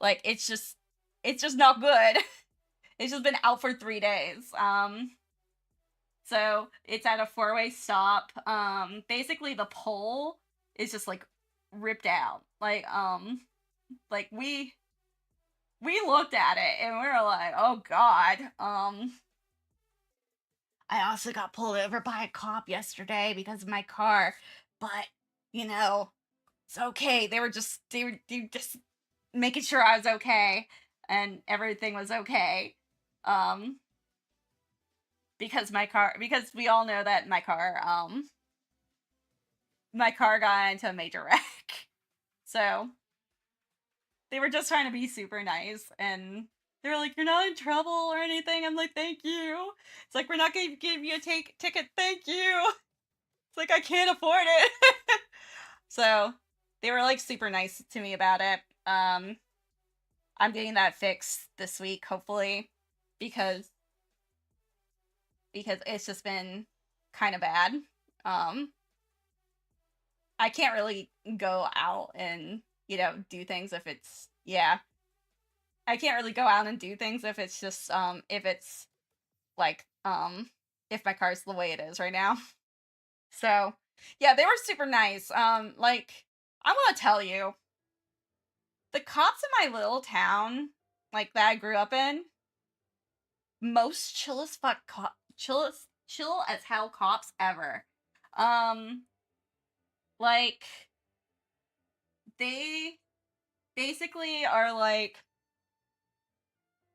Like it's just not good. It's just been out for 3 days. So it's at a four-way stop. Basically the pole is just like ripped out. Like we looked at it and we were like, oh god. I also got pulled over by a cop yesterday because of my car, but you know, it's okay. They were just making sure I was okay and everything was okay. Um because we all know that my car got into a major wreck. So, they were just trying to be super nice, and they were like, "You're not in trouble or anything." I'm like, "Thank you." It's like, "We're not going to give you a ticket. Thank you." It's like, I can't afford it. So, they were like super nice to me about it. I'm getting that fixed this week, hopefully, because it's just been kind of bad. Um, I can't really go out and do things if it's yeah. I can't really go out and do things if it's just if it's like if my car's the way it is right now. So yeah, they were super nice. Like I want to tell you, the cops in my little town, like that I grew up in, most chill as fuck chill as hell cops ever. Um like they basically are like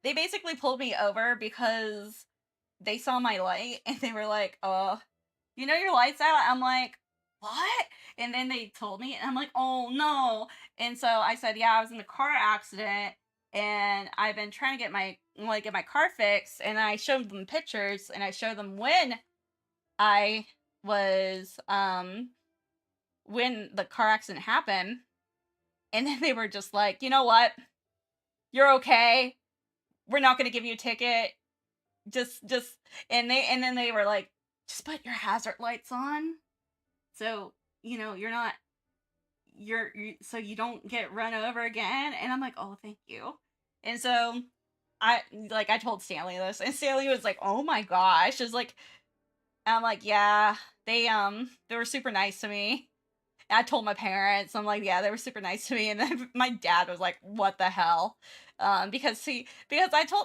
they basically pulled me over because they saw my light and they were like, your light's out." I'm like, "What?" And then they told me and I'm like, "Oh no." And so I said, "Yeah, I was in a car accident and I've been trying to get my car fixed." And I showed them pictures and I showed them I was when the car accident happened. And then they were just like, "You know what? You're okay. We're not going to give you a ticket. Just," and then they were like, "Just put your hazard lights on so you're not so you don't get run over again." And I'm like, "Oh, thank you." And so I told Stanley this, and Stanley was like, "Oh my gosh." It's like, I'm like, "Yeah, they were super nice to me." And I told my parents, I'm like, "Yeah, they were super nice to me." And then my dad was like, "What the hell?" Because I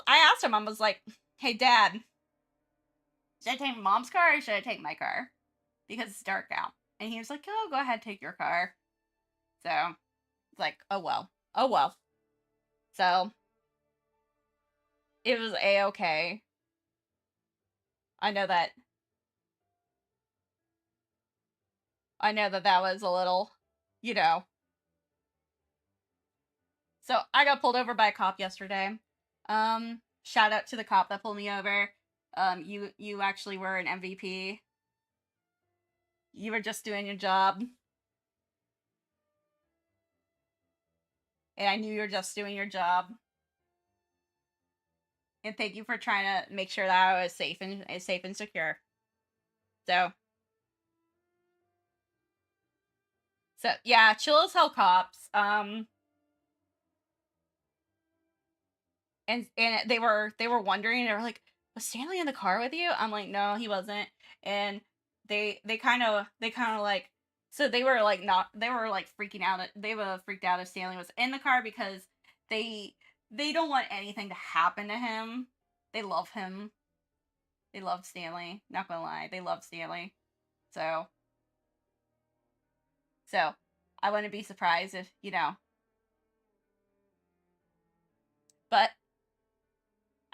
asked him, I was like, "Hey dad, should I take mom's car or should I take my car? Because it's dark out." And he was like, "Oh, go ahead, take your car." So it's like, oh well. Oh well. So it was a okay. I know that that was a little, you know. So I got pulled over by a cop yesterday. Shout out to the cop that pulled me over. You actually were an MVP. You were just doing your job. And I knew you were just doing your job. And thank you for trying to make sure that I was safe and secure. So yeah, chill as hell cops. And they were wondering. They were like, "Was Stanley in the car with you?" I'm like, "No, he wasn't." And they kind of like, so they were like not they were like freaking out. They were freaked out if Stanley was in the car because they they don't want anything to happen to him. They love him. They love Stanley. Not gonna lie, they love Stanley. So, so I wouldn't be surprised if, you know. But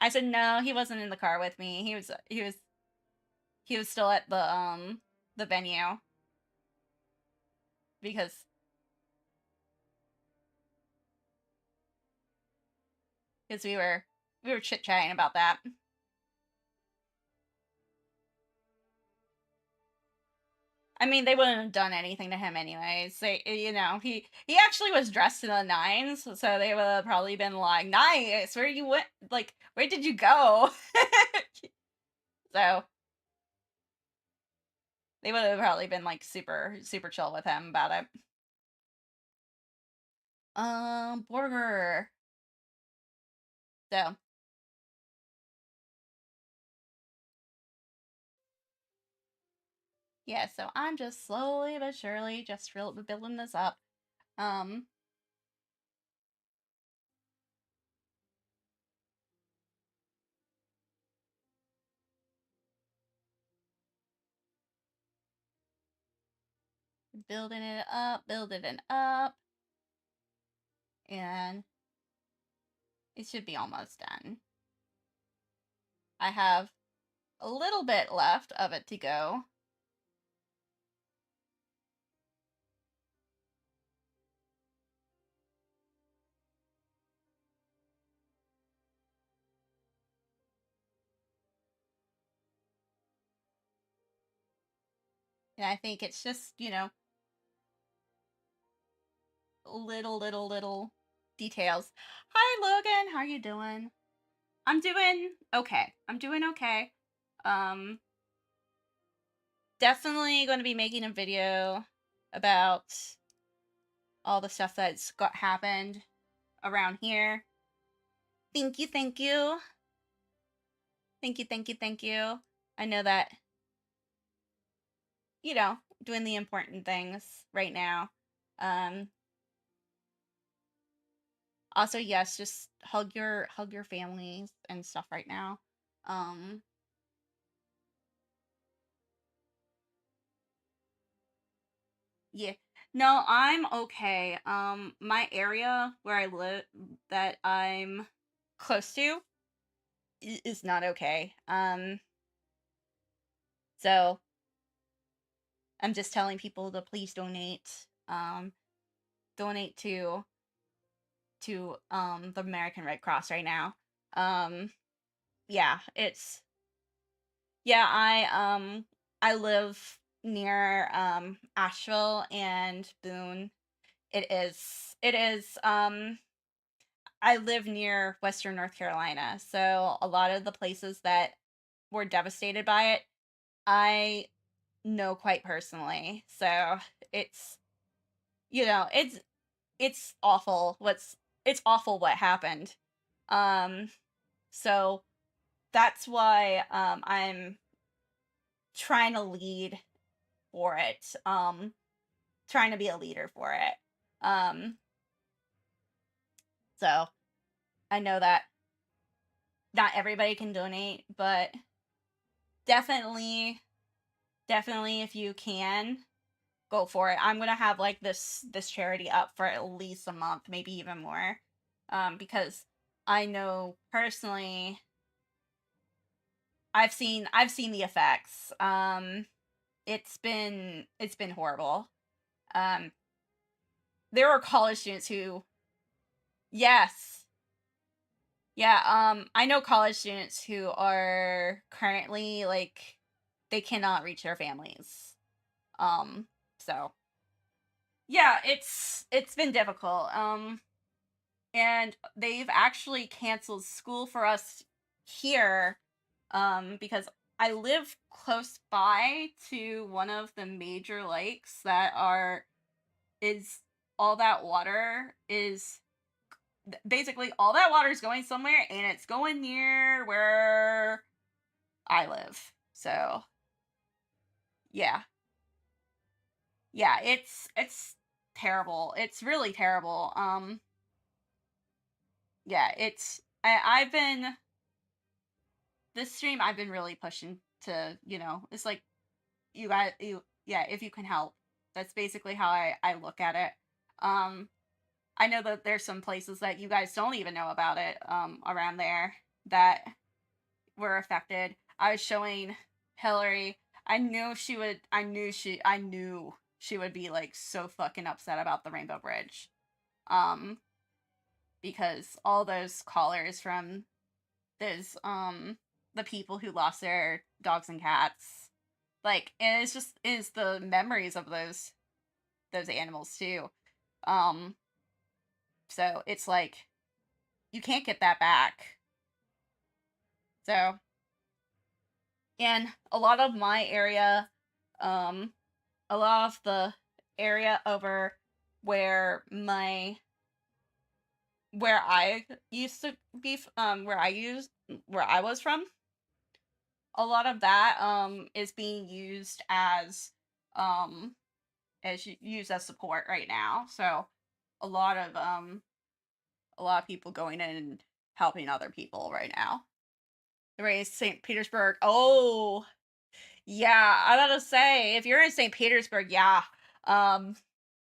I said no, he wasn't in the car with me. He was still at the venue because we were chit-chatting about that. I mean, they wouldn't have done anything to him anyways. They, you know, he actually was dressed in the nines, so they would have probably been like, "Nice, where you went? Like, where did you go?" So they would have probably been like super super chill with him about it. Burger. So yeah, so I'm just slowly but surely just building this up. Um, building it up, and it should be almost done. I have a little bit left of it to go. And I think it's just, you know, little details. Hi Logan, how are you doing? I'm doing okay. I'm doing okay. Um Definitely going to be making a video about all the stuff that's got happened around here. Thank you, thank you. Thank you, thank you, thank you. I know that, you know, doing the important things right now. Um Also, yes, just hug your families and stuff right now. Um yeah. No, I'm okay. My area where I live that I'm close to is not okay. So I'm just telling people to please donate. Donate to the American Red Cross right now. Um yeah, it's yeah, I live near Asheville and Boone. It is I live near Western North Carolina. So a lot of the places that were devastated by it, I know quite personally. So it's you know, it's awful it's awful what happened. Um so that's why I'm trying to lead for it. Trying to be a leader for it. Um so I know that not everybody can donate, but definitely definitely if you can go for it. I'm gonna have like this charity up for at least a month, maybe even more. Because I know personally I've seen the effects. It's been horrible. Um there are college students who yes. Yeah, I know college students who are currently like they cannot reach their families. So yeah, it's been difficult. And they've actually canceled school for us here because I live close by to one of the major lakes that are is all that water is basically all that water is going somewhere and it's going near where I live. So, yeah. Yeah, it's terrible. It's really terrible. yeah, I've been this stream I've been really pushing to, it's like yeah, if you can help. That's basically how I look at it. Um I know that there's some places that you guys don't even know about it around there that were affected. I was showing Hillary. I knew she would be like so fucking upset about the Rainbow Bridge. Um because all those callers from those the people who lost their dogs and cats, like, and it's just is the memories of those animals too. Um so it's like you can't get that back. So, and a lot of my area, um a lot of the area over where my where I used to be where I was from, a lot of that is being used um used as support right now. So a lot of people going in and helping other people right now. Right, St. Petersburg. Oh, yeah. I gotta say, if you're in St. Petersburg, yeah, um,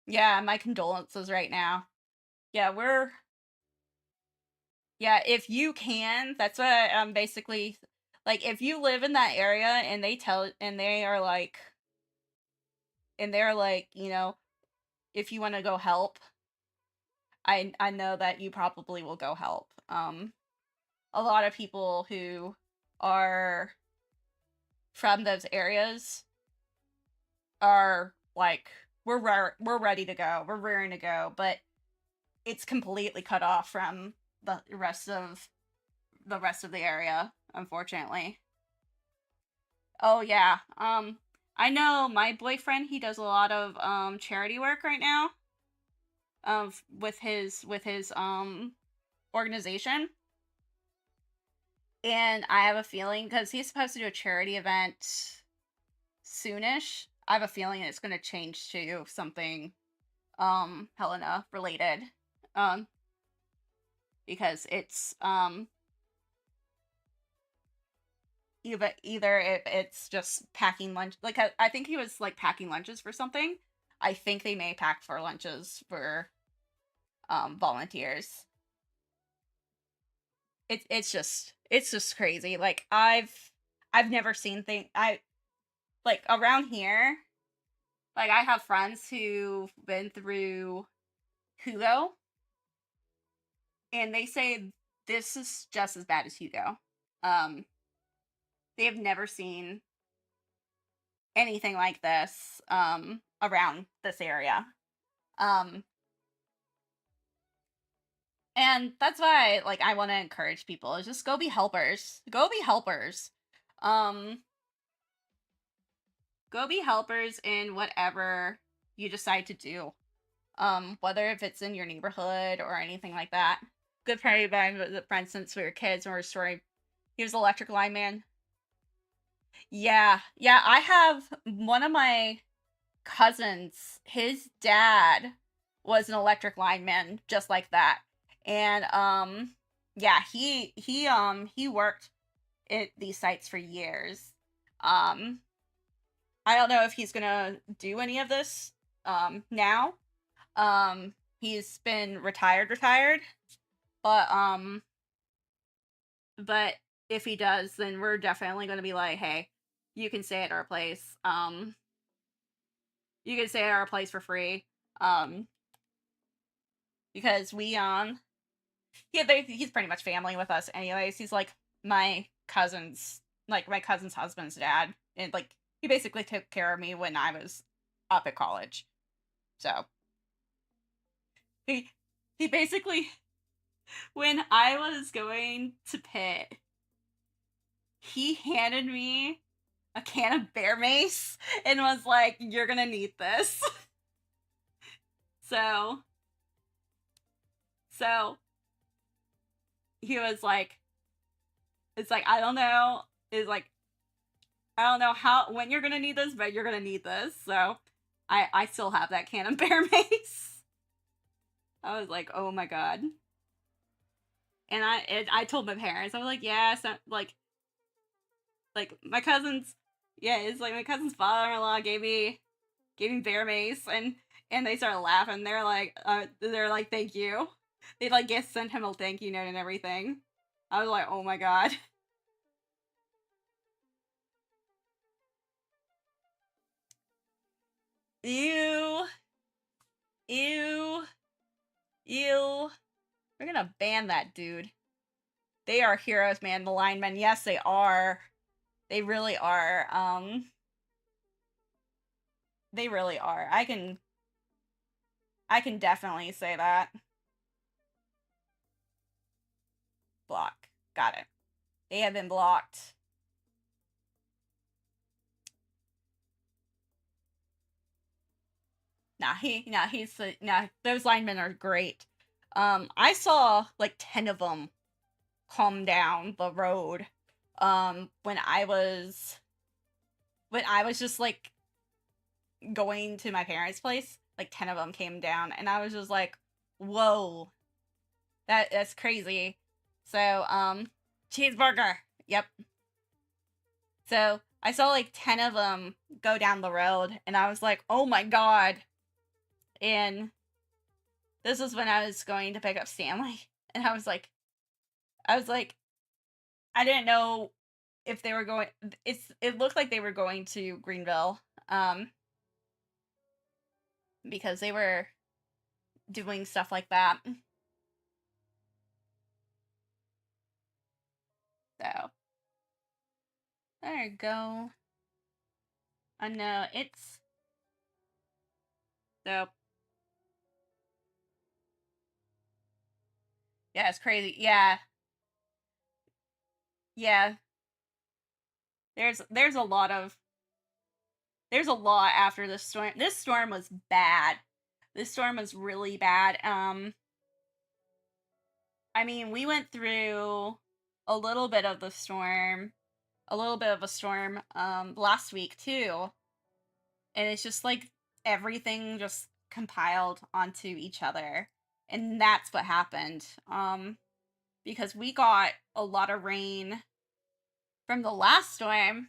yeah, my condolences right now. Yeah, yeah, if you can, that's what basically, like, if you live in that area and they're like, if you want to go help, I know that you probably will go help. A lot of people who are from those areas are like, we're ready to go, we're rearing to go, but it's completely cut off from the rest of the area, unfortunately. Oh yeah. I know my boyfriend, he does a lot of charity work right now with his organization. And I have a feeling cuz he's supposed to do a charity event soonish. I have a feeling it's going to change to something Helena related. Um because it's either it's just packing lunch, like I think he was like packing lunches for something. I think they may pack for lunches for volunteers. It's just crazy. Like I've never seen thing I like around here. Like I have friends who've been through Hugo, and they say this is just as bad as Hugo. Um, they have never seen anything like this around this area. Um, and that's why like I want to encourage people is just go be helpers. Go be helpers. Um, go be helpers in whatever you decide to do. Whether if it's in your neighborhood or anything like that. Good friend of mine was a friend since we were kids and we were story. He was an electric lineman. Yeah, yeah. I have one of my cousins. His dad was an electric lineman, just like that. And yeah, he worked at these sites for years. Um, I don't know if he's gonna do any of this now. He's been retired, but but if he does, then we're definitely gonna be like, hey, you can stay at our place. You can stay at our place for free. Um, because he's pretty much family with us anyways. He's like my cousin's husband's dad, and like he basically took care of me when I was up at college. So he he basically, when I was going to Pitt, he handed me a can of bear mace and was like, "You're gonna need this." so so he was like, "It's like I don't know." It's like I don't know how when you're gonna need this, but you're gonna need this. So I still have that can of bear mace. I was like, oh my god. And I told my parents, I was like, yeah, so, like my cousin's, yeah, it's like my cousin's father-in-law gave me bear mace, and they started laughing. They're like, thank you. They like get sent him a thank you note and everything. I was like, oh my god. Ew. Ew. Ew. We're gonna ban that dude. They are heroes, man. The linemen. Yes, they are. They really are. They really are. I can definitely say that. Block. Got it. They have been blocked. Those linemen are great. I saw like 10 of them come down the road. When I was just like going to my parents' place, like 10 of them came down, and I was just like, whoa, that's crazy. So, cheeseburger. Yep. So I saw like 10 of them go down the road, and I was like, oh my god. And this was when I was going to pick up Stanley, and I was like, I didn't know if they were going. It looked like they were going to Greenville, because they were doing stuff like that. So there you go. I know it's so. Yeah, it's crazy. Yeah, yeah. There's a lot of there's a lot after this storm. This storm was bad. This storm was really bad. I mean, we went through a little bit of the storm, a little bit of a storm last week too. And it's just like everything just compiled onto each other. And that's what happened. Because we got a lot of rain from the last storm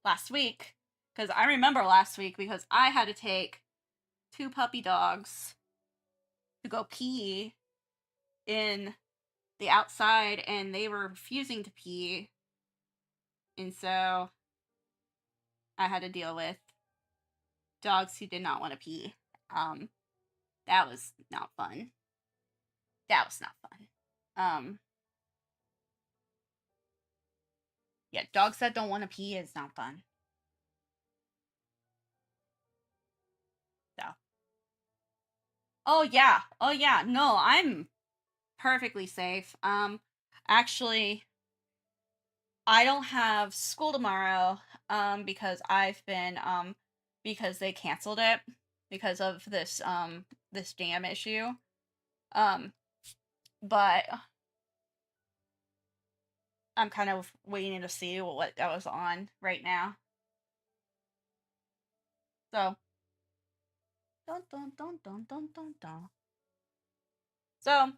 last week. Because I remember last week, because I had to take 2 puppy dogs to go pee in the outside, and they were refusing to pee. And so I had to deal with dogs who did not want to pee. That was not fun. That was not fun. Yeah, dogs that don't want to pee is not fun. So. Oh yeah. Oh yeah. No, I'm perfectly safe. Actually, I don't have school tomorrow, because because they canceled it because of this dam issue. Um, but I'm kind of waiting to see what goes on right now. So, dun dun dun dun dun dun dun. So,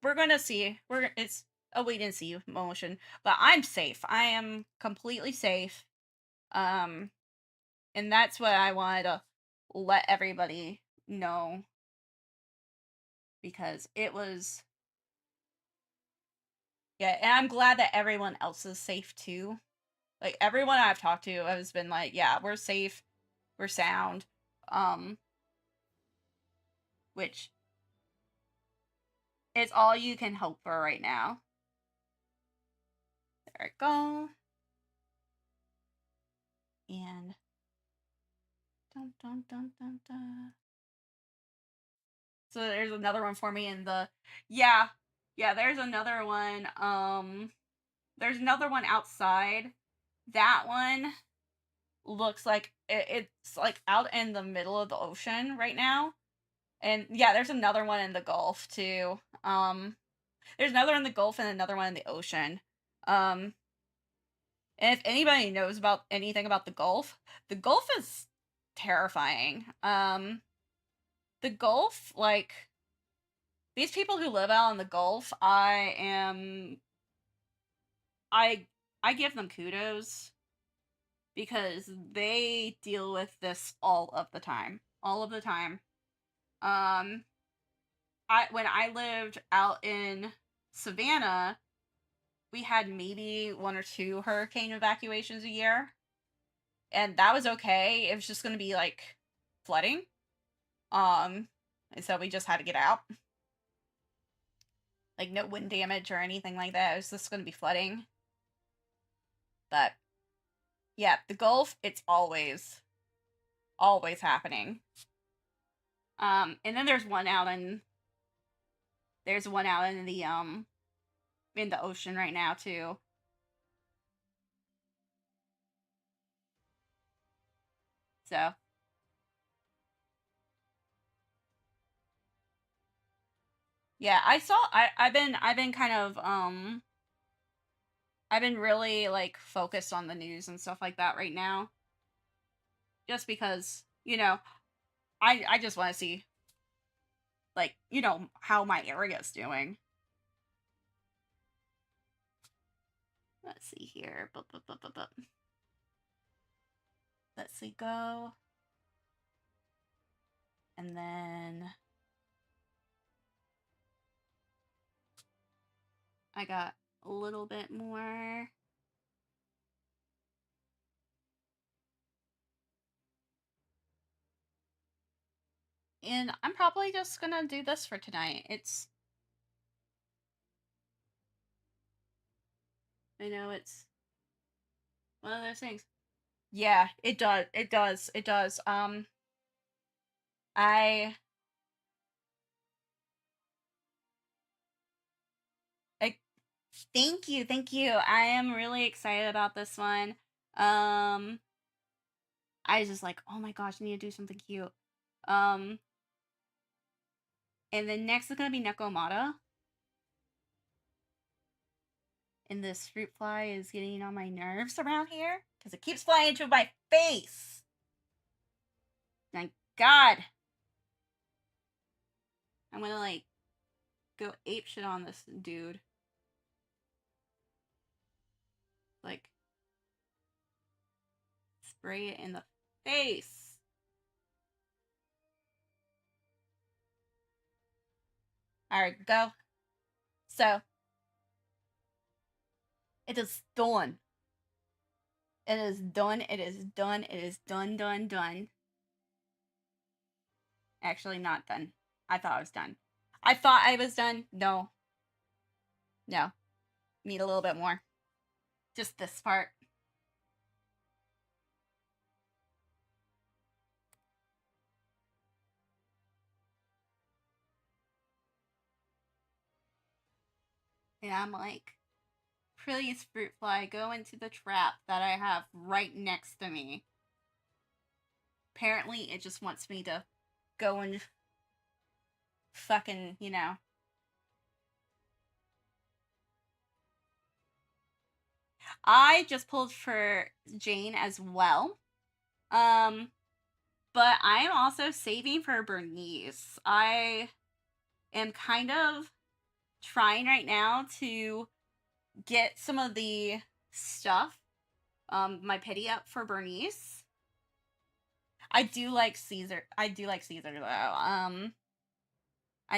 we're gonna see. It's a wait and see motion, but I'm safe. I am completely safe. Um, and that's what I wanted to let everybody know, because it was, yeah, and I'm glad that everyone else is safe too. Like everyone I've talked to has been like, yeah, we're safe, we're sound. Which is all you can hope for right now. There we go. And dun dun dun dun dun. So there's another one for me in the, yeah, there's another one. There's another one outside. That one looks like it's like out in the middle of the ocean right now. And yeah, there's another one in the Gulf too. There's another in the Gulf and another one in the ocean. And if anybody knows about anything about the Gulf is terrifying. The Gulf, like, these people who live out in the Gulf, I give them kudos because they deal with this all of the time. All of the time. Um when I lived out in Savannah, we had maybe one or two hurricane evacuations a year. And that was okay. It was just gonna be like flooding. Um and so we just had to get out. Like no wind damage or anything like that. It was just gonna be flooding. But yeah, the Gulf, it's always happening. And then there's one out in the ocean right now too. So yeah, I've been kind of I've been really like focused on the news and stuff like that right now. Just because, I just want to see like, how my area's doing. Let's see here. Let's see, go. And then I got a little bit more. And I'm probably just gonna do this for tonight. I know it's one of those things. Yeah, it does. It does. It does. I I thank you. Thank you. I am really excited about this one. I was just like, oh my gosh, I need to do something cute. Um, and then next is gonna be Nekomata. And this fruit fly is getting on my nerves around here because it keeps flying into my face. Thank God. I'm gonna like go ape shit on this dude. Like spray it in the face. Alright, go. So it is done. It is done. It is done. It is done, done, done. Actually, not done. I thought I was done. I thought I was done. No. No. Need a little bit more. Just this part. And I'm like, please, fruit fly, go into the trap that I have right next to me. Apparently, it just wants me to go and fucking, I just pulled for Jane as well. But I am also saving for Bernice. I am kind of trying right now to get some of the stuff, my pity up for Bernice. I do like Caesar. I do like Caesar though. I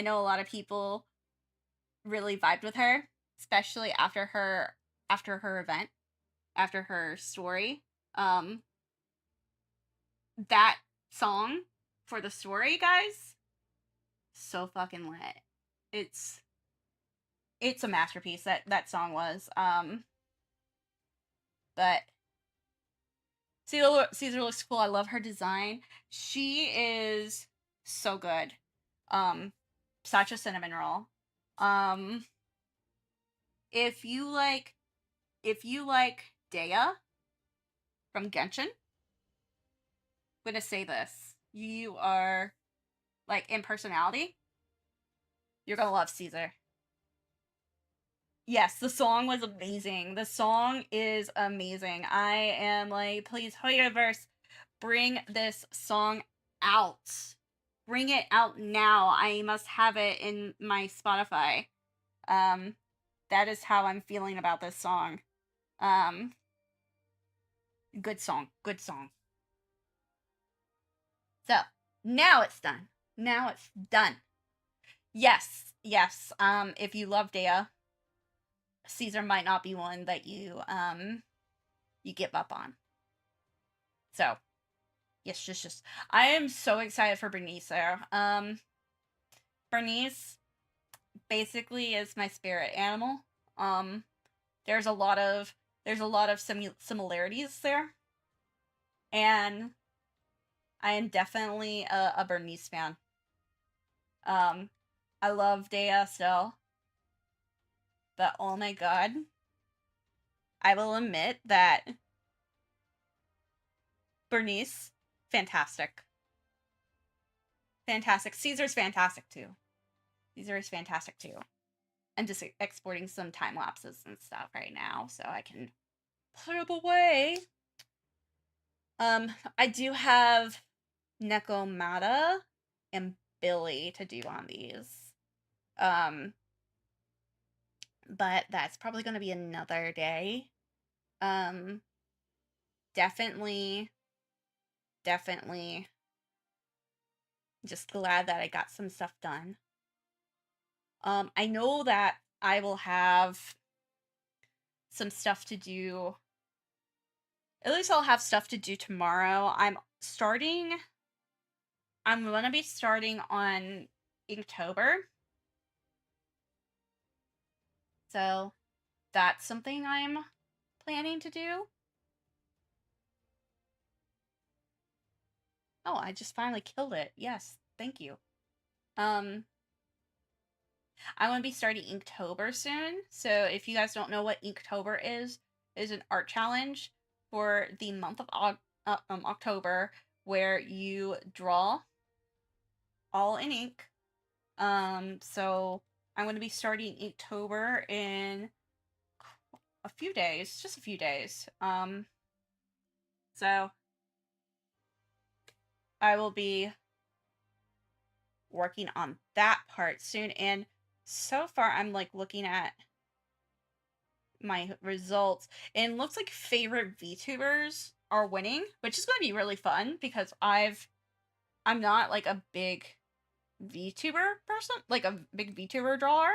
know a lot of people really vibed with her, especially after her event, after her story. That song for the story, guys, so fucking lit. It's a masterpiece, that song was. But Caesar looks cool. I love her design. She is so good. Such a cinnamon roll. If you like Dea from Genshin, I'm gonna say this. You are like in personality, you're gonna love Caesar. Yes, the song was amazing. The song is amazing. I am like, please, Hoyoverse, bring this song out. bring it out now. I must have it in my Spotify. That is how I'm feeling about this song. Good song, good song. So, now it's done. Now it's done. Yes, yes. If you love Dea, Caesar might not be one that you give up on. So, yes, just I am so excited for Bernice there. Bernice basically is my spirit animal. Um, there's a lot of similarities there, and I am definitely a Bernice fan. I love Dea still, but oh my god, I will admit that Bernice, fantastic. Fantastic. Caesar's fantastic too. Caesar is fantastic too. I'm just exporting some time lapses and stuff right now so I can put them away. I do have Nekomata and Billy to do on these. But that's probably going to be another day. Definitely just glad that I got some stuff done. I know that I will have some stuff to do. At least I'll have stuff to do tomorrow. I'm gonna be starting on Inktober. So that's something I'm planning to do. Oh, I just finally killed it. Yes, thank you. I'm gonna be starting Inktober soon. So if you guys don't know what Inktober is an art challenge for the month of October where you draw all in ink. So I'm going to be starting Inktober in a few days, just a few days. So I will be working on that part soon, and so far I'm like looking at my results, and it looks like favorite VTubers are winning, which is going to be really fun because I'm not like a big VTuber person, like a big VTuber drawer.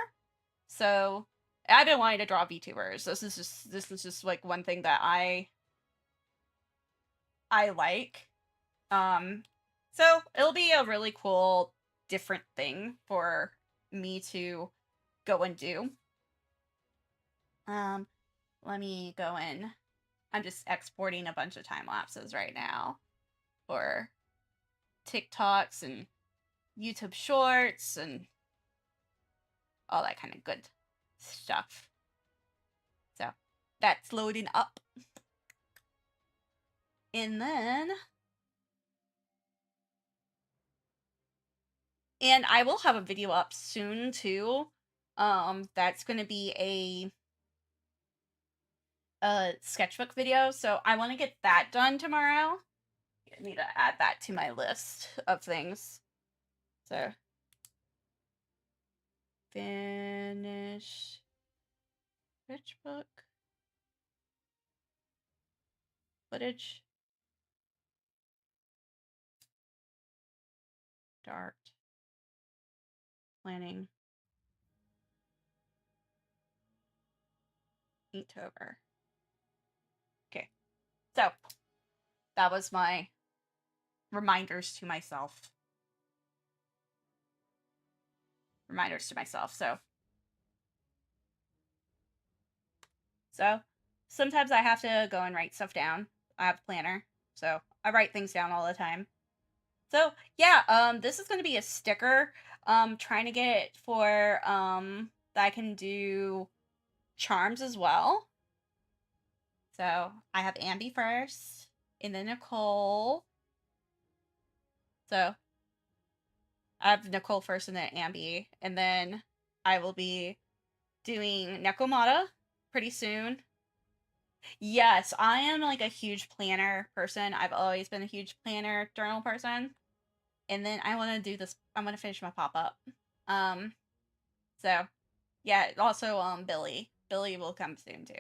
So I've been wanting to draw VTubers. This is just like one thing that I like. So it'll be a really cool, different thing for me to go and do. Let me go in. I'm just exporting a bunch of time lapses right now for TikToks and YouTube Shorts and all that kind of good stuff. So that's loading up. And then and I will have a video up soon too. That's going to be a sketchbook video, so I want to get that done tomorrow. I need to add that to my list of things. So finish sketchbook footage. Start planning Inktober. Okay, so that was my reminders to myself. So sometimes I have to go and write stuff down. I have a planner, so I write things down all the time. So yeah, this is gonna be a sticker. Trying to get it for that I can do charms as well. So I have Anby first, and then Nicole. So I have Nicole first and then Anby, and then I will be doing Nekomata pretty soon. Yes, I am like a huge planner person. I've always been a huge planner journal person. and then I want to do this. I'm gonna finish my pop up. Um, so yeah. Also, Billy. Billy will come soon too.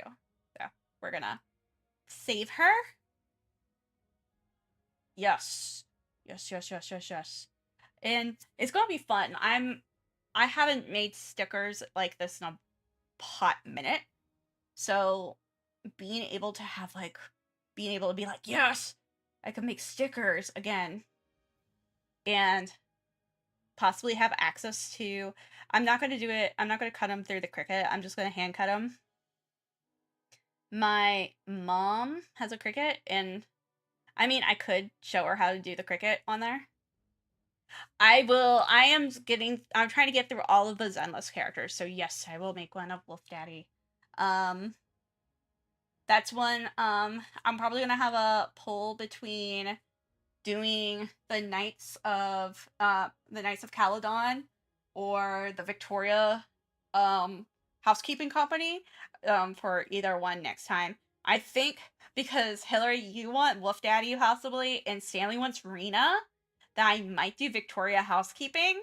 So we're gonna save her. Yes. Yes. Yes. Yes. Yes. Yes. And it's gonna be fun. I haven't made stickers like this in a hot minute, so being able to have like being able to be like, yes, I can make stickers again, and possibly have access to. I'm not gonna do it. I'm not gonna cut them through the Cricut. I'm just gonna hand cut them. My mom has a Cricut, and I mean, I could show her how to do the Cricut on there. I will. I am getting. I'm trying to get through all of the Zenless characters. So yes, I will make one of Wolf Daddy. Um, that's one. I'm probably gonna have a poll between doing the Knights of Caledon or the Victoria um housekeeping company for either one next time. I think because Hillary, you want Wolf Daddy possibly, and Stanley wants Rena, that I might do Victoria housekeeping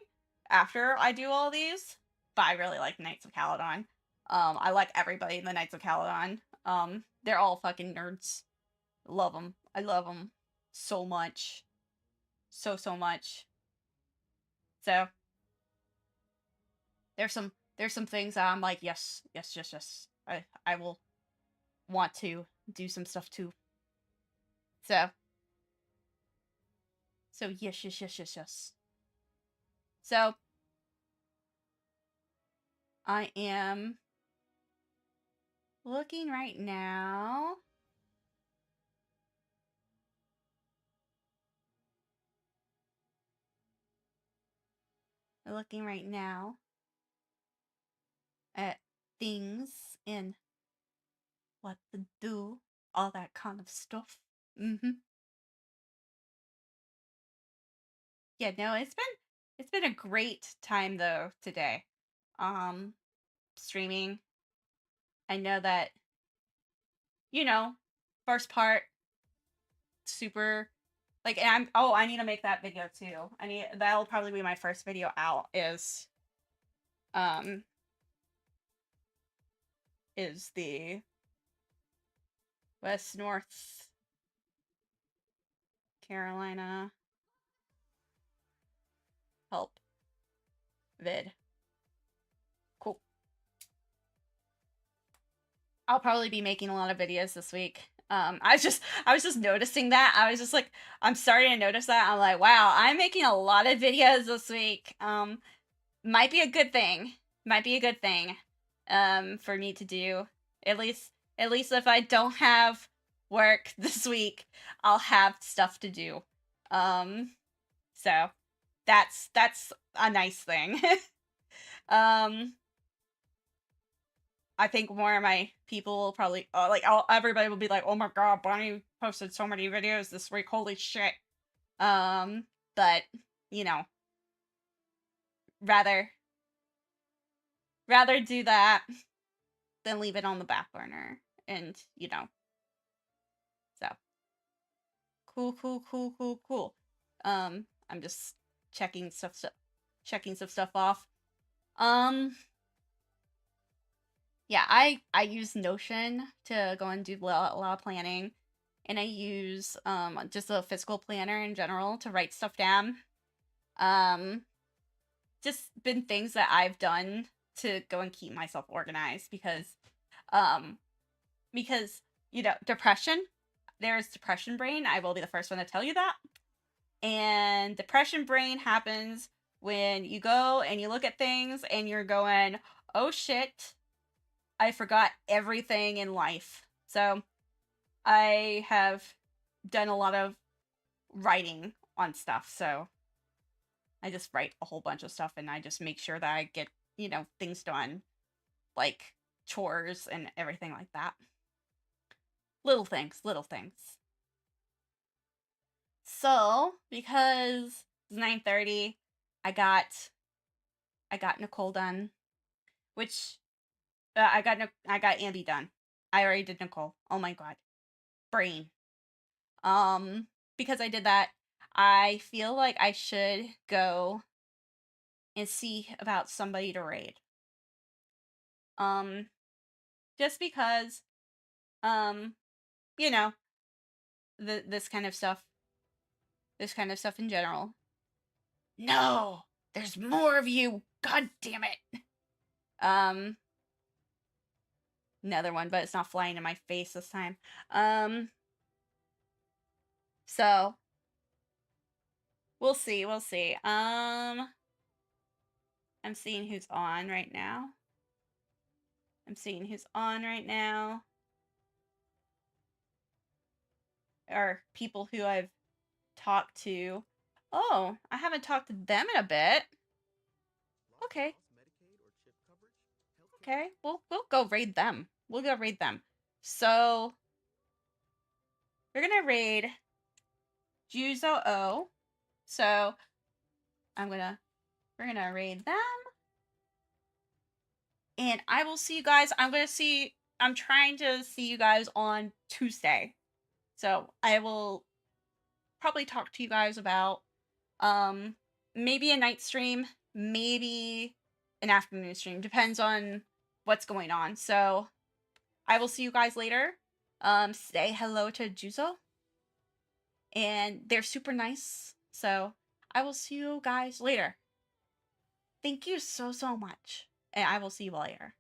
after I do all these. But I really like Knights of Caledon. I like everybody in the Knights of Caledon. They're all fucking nerds. Love them. I love them so much. So much. So there's some things that I'm like, yes, yes, yes, yes. I will want to do some stuff too. So yes, yes, yes, yes, yes. So I am looking right now. Looking right now at things and what to do, all that kind of stuff. Yeah, no, it's been a great time though today. Um Streaming. I know that, you know, first part super like, and I need to make that video too. That'll probably be my first video out um is the West North Carolina help vid. Cool. I'll probably be making a lot of videos this week. I was just noticing that. I was just like, I'm starting to notice that. I'm like, wow, I'm making a lot of videos this week. Might be a good thing. Might be a good thing. For me to do. At least if I don't have work this week, I'll have stuff to do. So that's a nice thing. um I think more of my people will probably everybody will be like, "Oh my god, Bonnie posted so many videos this week. Holy shit." But you know, rather do that than leave it on the back burner, and so cool. I'm just checking checking some stuff off. Um yeah, I use Notion to go and do a lot of planning, and I use just a physical planner in general to write stuff down. Um just been things that I've done to go and keep myself organized um because depression, there's depression brain. I will be the first one to tell you that. And depression brain happens when you go and you look at things and you're going, "Oh shit, I forgot everything in life." So I have done a lot of writing on stuff. So I just write a whole bunch of stuff, and I just make sure that I get, things done, like chores and everything like that. Little things, little things. So, because it's 9:30, I got Nicole done, which I got Anby done. I already did Nicole. Oh my god. Brain. Um because I did that, I feel like I should go and see about somebody to raid. Um, just because, um, you know, this kind of stuff, in general. No, there's more of you. God damn it. Um, Another one, but it's not flying in my face this time. Um, so we'll see, we'll see. I'm seeing who's on right now. Or people who I've talked to. Oh, I haven't talked to them in a bit. Okay. Okay. We'll go raid them. We'll go raid them. So we're gonna raid Juzo O. So we're gonna raid them. And I will see you guys. I'm trying to see you guys on Tuesday. So I will probably talk to you guys about maybe a night stream, maybe an afternoon stream. Depends on what's going on. So I will see you guys later. Say hello to Juzo. And they're super nice. So I will see you guys later. Thank you so much. And I will see you all later.